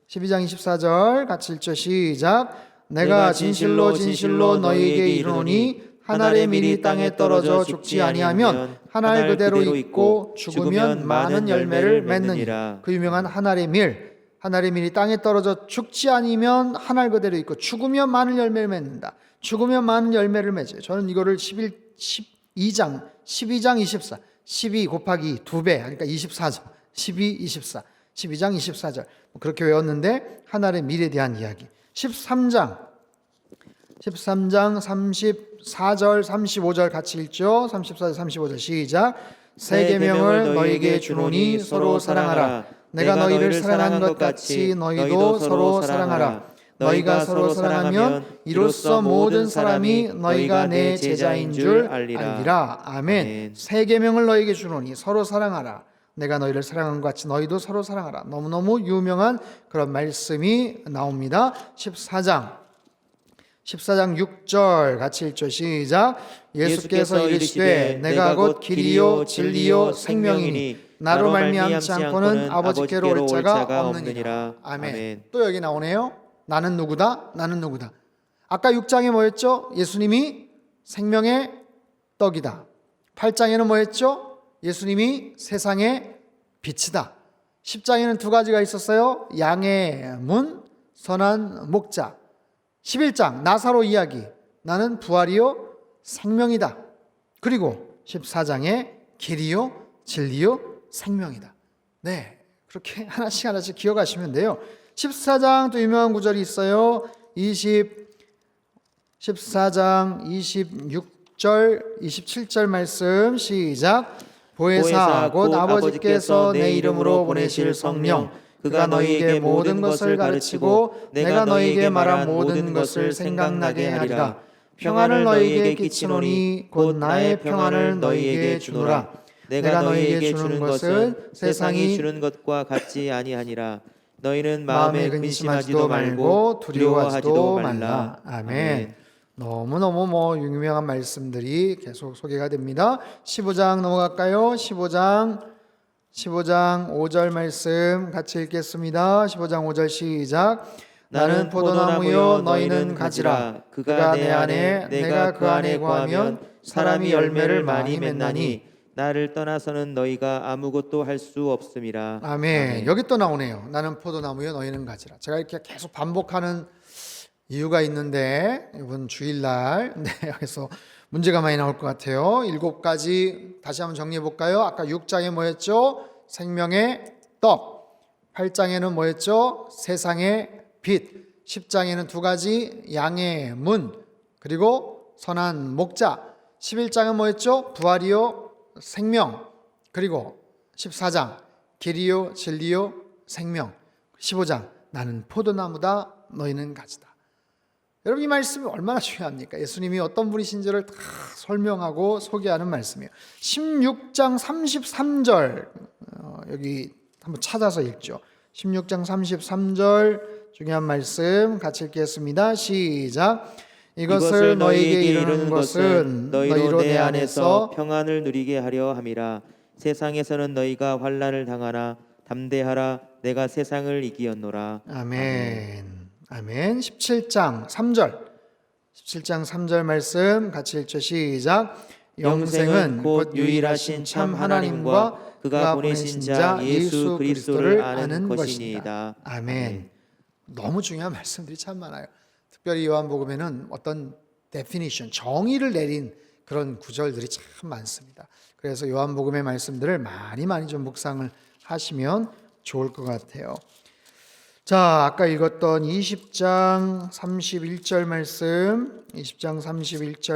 24절 같이 읽죠. 시작. 내가 진실로 너희에게 이르노니 한 알의 밀이 땅에 떨어져 죽지 아니하면 한 알 그대로 있고 죽으면 많은 열매를 맺느니라. 그 유명한 한 알의 밀. 한 알의 밀이 땅에 떨어져 죽지 아니면 한 알 그대로 있고 죽으면 많은 열매를 맺는다. 죽으면 많은 열매를 맺어요. 저는 이거를 12 2장 12장 24 12 곱하기 2배 하니까 24절 12 24 12장 24절 그렇게 외웠는데 하나님의 미래에 대한 이야기 13장 34절 35절 같이 읽죠. 34절 35절 시작. 새 계명을 너희에게 주노니 서로 사랑하라. 내가 너희를 사랑한 것 같이 너희도 서로 사랑하라. 너희가 서로 사랑하면 이로써 모든 사람이 너희가 내 제자인 줄 알리라. 아멘. 새 계명을 너희에게 주노니 서로 사랑하라. 내가 너희를 사랑한 것 같이 너희도 서로 사랑하라. 너무너무 유명한 그런 말씀이 나옵니다. 14장 6절 같이 읽죠. 시작. 예수께서 이르시되 내가 곧 길이요 진리요 생명이니 나로 말미암지 않고는 아버지께로 올 자가 없느니라. 아멘. 또 여기 나오네요. 나는 누구다? 나는 누구다? 아까 6장에 뭐였죠? 예수님이 생명의 떡이다. 8장에는 뭐였죠? 예수님이 세상의 빛이다. 10장에는 두 가지가 있었어요. 양의 문, 선한 목자. 11장 나사로 이야기. 나는 부활이요 생명이다. 그리고 14장에 길이요 진리요 생명이다. 네, 그렇게 하나씩 기억하시면 돼요. 14장 또 유명한 구절이 있어요. 14장 26절 27절 말씀 시작. 보혜사 곧 아버지께서 내 이름으로 보내실 성령 그가 너희에게 모든 것을 가르치고 내가 너희에게 말한 모든 것을 생각나게 하리라. 평안을 너희에게 끼치노니 곧 나의 평안을 너희에게 주노라. 내가 너희에게 주는 것은 세상이 주는 것과 같지 아니하니라. 너희는 마음에 근심하지도 말고 두려워하지도 말라. 아멘. 너무너무 유명한 말씀들이 계속 소개가 됩니다. 15장 넘어갈까요? 15장 5절 말씀 같이 읽겠습니다. 15장 5절 시작. 나는 포도나무요 너희는 가지라. 그가 내 안에 내가 그 안에 거하면 사람이 열매를 많이 맺나니 나를 떠나서는 너희가 아무것도 할 수 없음이라. 아멘. 여기 또 나오네요. 나는 포도나무요 너희는 가지라. 제가 이렇게 계속 반복하는 이유가 있는데 이번 주일날 여기서 문제가 많이 나올 것 같아요. 7가지 다시 한번 정리해 볼까요? 아까 6장에 뭐였죠? 생명의 떡. 8장에는 뭐였죠? 세상의 빛. 10장에는 2가지 양의 문 그리고 선한 목자. 11장은 뭐였죠? 부활이요 생명. 그리고 14장 길이요 진리요 생명. 15장 나는 포도나무다 너희는 가지다. 여러분 이 말씀이 얼마나 중요합니까? 예수님이 어떤 분이신지를 다 설명하고 소개하는 말씀이에요. 16장 33절 여기 한번 찾아서 읽죠. 16장 33절 중요한 말씀 같이 읽겠습니다. 시작. 이것을 너희에게 이르는 것은 너희로 내 안에서 평안을 누리게 하려 함이라. 세상에서는 너희가 환난을 당하나 담대하라. 내가 세상을 이기었노라. 아멘. 아멘. 17장 3절 말씀 같이 읽죠. 시작. 영생은 곧 유일하신 참 하나님과 그가 보내신 자 예수 그리스도를 아는 것이니이다. 아멘. 너무 중요한 말씀들이 참 많아요. 특별히 요한복음에는 어떤 definition, 정의를 내린 그런 구절들이 참 많습니다. 그래서 요한복음의 말씀들을 많이 좀 묵상을 하시면 좋을 것 같아요. 자, 아까 읽었던 20장 31절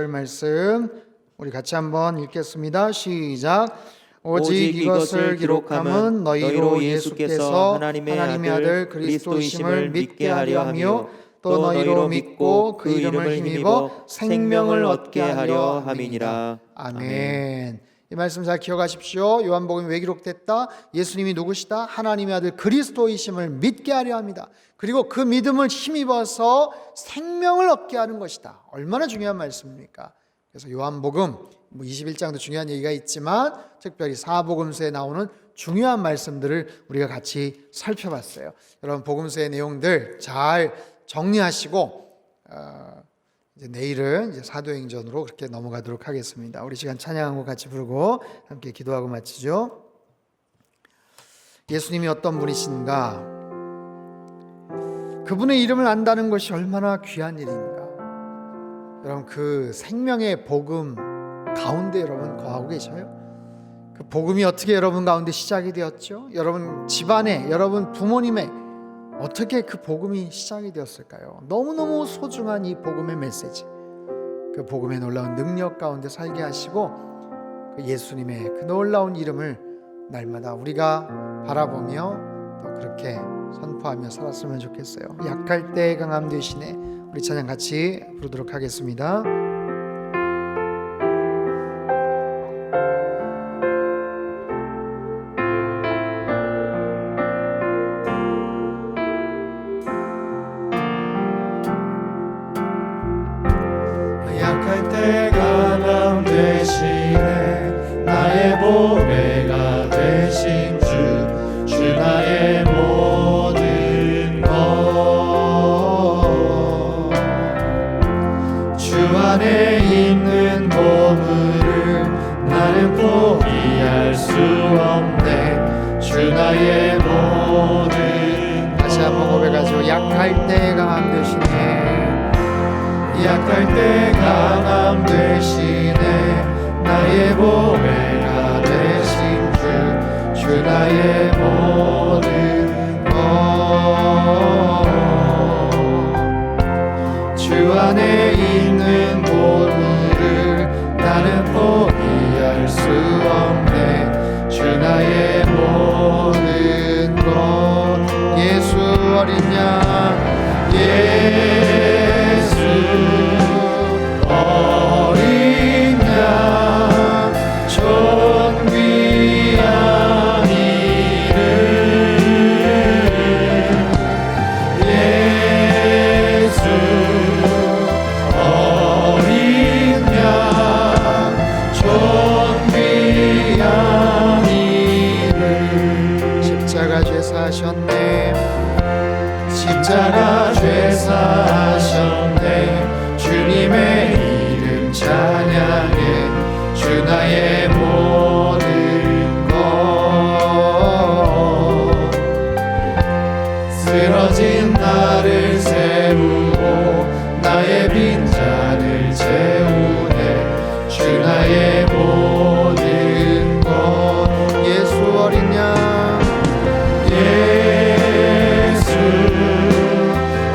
말씀 우리 같이 한번 읽겠습니다. 시작. 오직 이것을 기록함은 너희로 예수께서 하나님의 아들 그리스도이심을 믿게 하려 하며 또 너희로 믿고 그 이름을 힘입어 생명을 얻게 하려 함이니라. 아멘. 이 말씀 잘 기억하십시오. 요한복음이 왜 기록됐다? 예수님이 누구시다? 하나님의 아들 그리스도이심을 믿게 하려 합니다. 그리고 그 믿음을 힘입어서 생명을 얻게 하는 것이다. 얼마나 중요한 말씀입니까? 그래서 요한복음 21장도 중요한 얘기가 있지만 특별히 사복음서에 나오는 중요한 말씀들을 우리가 같이 살펴봤어요. 여러분 복음서의 내용들 잘 정리하시고 이제 내일은 이제 사도행전으로 그렇게 넘어가도록 하겠습니다. 우리 시간 찬양한 곡 같이 부르고 함께 기도하고 마치죠. 예수님이 어떤 분이신가? 그분의 이름을 안다는 것이 얼마나 귀한 일인가? 여러분 그 생명의 복음 가운데 여러분 거하고 계셔요? 그 복음이 어떻게 여러분 가운데 시작이 되었죠? 여러분 집안에, 여러분 부모님의 어떻게 그 복음이 시작이 되었을까요? 너무너무 소중한 이 복음의 메시지, 그 복음의 놀라운 능력 가운데 살게 하시고 그 예수님의 그 놀라운 이름을 날마다 우리가 바라보며 또 그렇게 선포하며 살았으면 좋겠어요. 약할 때 강함 되시네. 우리 찬양 같이 부르도록 하겠습니다. 약할 때 강함 되시네. 나의 보배가 되신 주 나의 모든 것. 주 안에 있는 보물을 나는 포기할 수 없네. 주 나의 모든 다시 한번 고백하죠. 약할 때 강함 되시네. 약할 때 강함 되시네. 나의 보배가 되신 주 나의 모든 것. 주 안에 있는 보물을 나는 포기할 수 없네. 주 나의 모든 것. 예수 어린 양, 예수 어린 양 존귀한 이름. 예수 어린 양 존귀한 이름. 십자가 죄 사하셨네. 십자가 죄 사하셨네. 주님의 이름 찬양해. 주 나의 모든 것. 쓰러진 나를 세우고 나의 빈잔을 채우네. 주 나의 모든 것. 예수 어린 양, 예수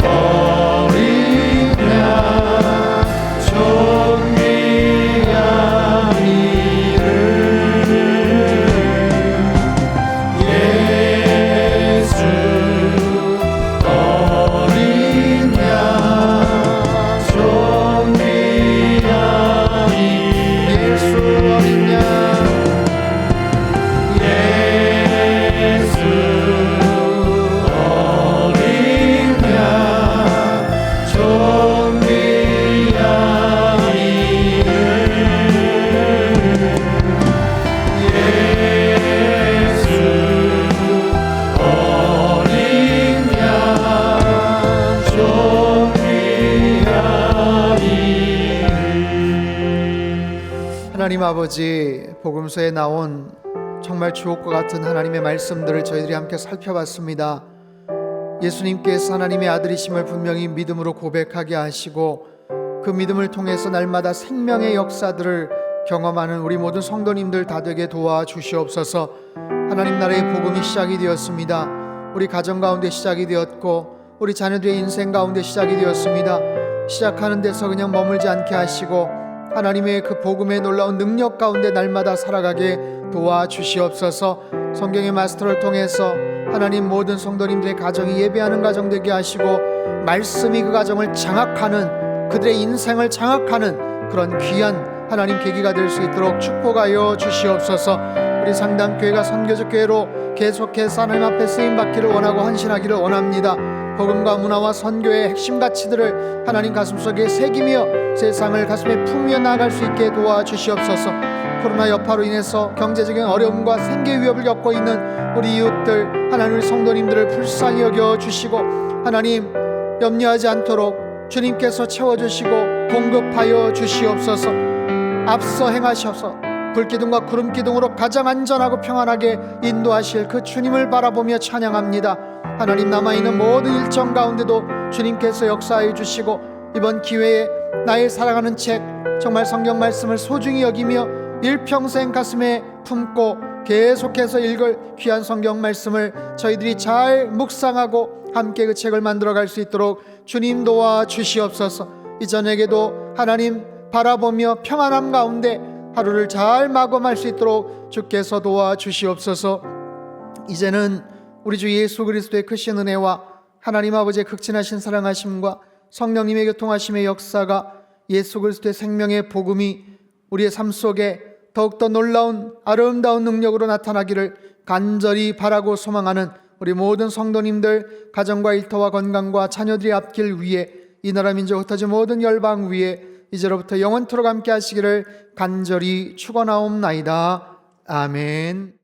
어린 양 존귀한 이름. 예수 어린 양 존귀한 이름. 예수 어린 양, 예수 어린 양 존귀한 이름. 예수 어린 양 존귀한 이름. 하나님 아버지, 복음서에 나온 정말 주옥과 같은 하나님의 말씀들을 저희들이 함께 살펴봤습니다. 예수님께서 하나님의 아들이심을 분명히 믿음으로 고백하게 하시고 그 믿음을 통해서 날마다 생명의 역사들을 경험하는 우리 모든 성도님들 다 되게 도와주시옵소서. 하나님 나라의 복음이 시작이 되었습니다. 우리 가정 가운데 시작이 되었고 우리 자녀들의 인생 가운데 시작이 되었습니다. 시작하는 데서 그냥 머물지 않게 하시고 하나님의 그 복음의 놀라운 능력 가운데 날마다 살아가게 도와주시옵소서. 성경의 마스터를 통해서 하나님 모든 성도님들의 가정이 예배하는 가정 되게 하시고 말씀이 그 가정을 장악하는, 그들의 인생을 장악하는 그런 귀한 하나님 계기가 될 수 있도록 축복하여 주시옵소서. 우리 상담교회가 선교적 교회로 계속해서 하나님 앞에 쓰임받기를 원하고 헌신하기를 원합니다. 복음과 문화와 선교의 핵심 가치들을 하나님 가슴속에 새기며 세상을 가슴에 품며 나아갈 수 있게 도와주시옵소서. 코로나 여파로 인해서 경제적인 어려움과 생계 위협을 겪고 있는 우리 이웃들, 하나님 우리 성도님들을 불쌍히 여겨주시고 하나님 염려하지 않도록 주님께서 채워주시고 공급하여 주시옵소서. 앞서 행하셔서 불기둥과 구름기둥으로 가장 안전하고 평안하게 인도하실 그 주님을 바라보며 찬양합니다. 하나님 남아있는 모든 일정 가운데도 주님께서 역사해 주시고 이번 기회에 나의 사랑하는 책 정말 성경 말씀을 소중히 여기며 일평생 가슴에 품고 계속해서 읽을 귀한 성경 말씀을 저희들이 잘 묵상하고 함께 그 책을 만들어갈 수 있도록 주님 도와 주시옵소서. 이 저녁에도 하나님 바라보며 평안함 가운데 하루를 잘 마감할 수 있도록 주께서 도와 주시옵소서. 이제는 우리 주 예수 그리스도의 크신 은혜와 하나님 아버지의 극진하신 사랑하심과 성령님의 교통하심의 역사가 예수 그리스도의 생명의 복음이 우리의 삶 속에 더욱더 놀라운 아름다운 능력으로 나타나기를 간절히 바라고 소망하는 우리 모든 성도님들 가정과 일터와 건강과 자녀들의 앞길 위에 이 나라 민족 흩어진 모든 열방 위에 이제로부터 영원토록 함께 하시기를 간절히 축원하옵나이다. 아멘.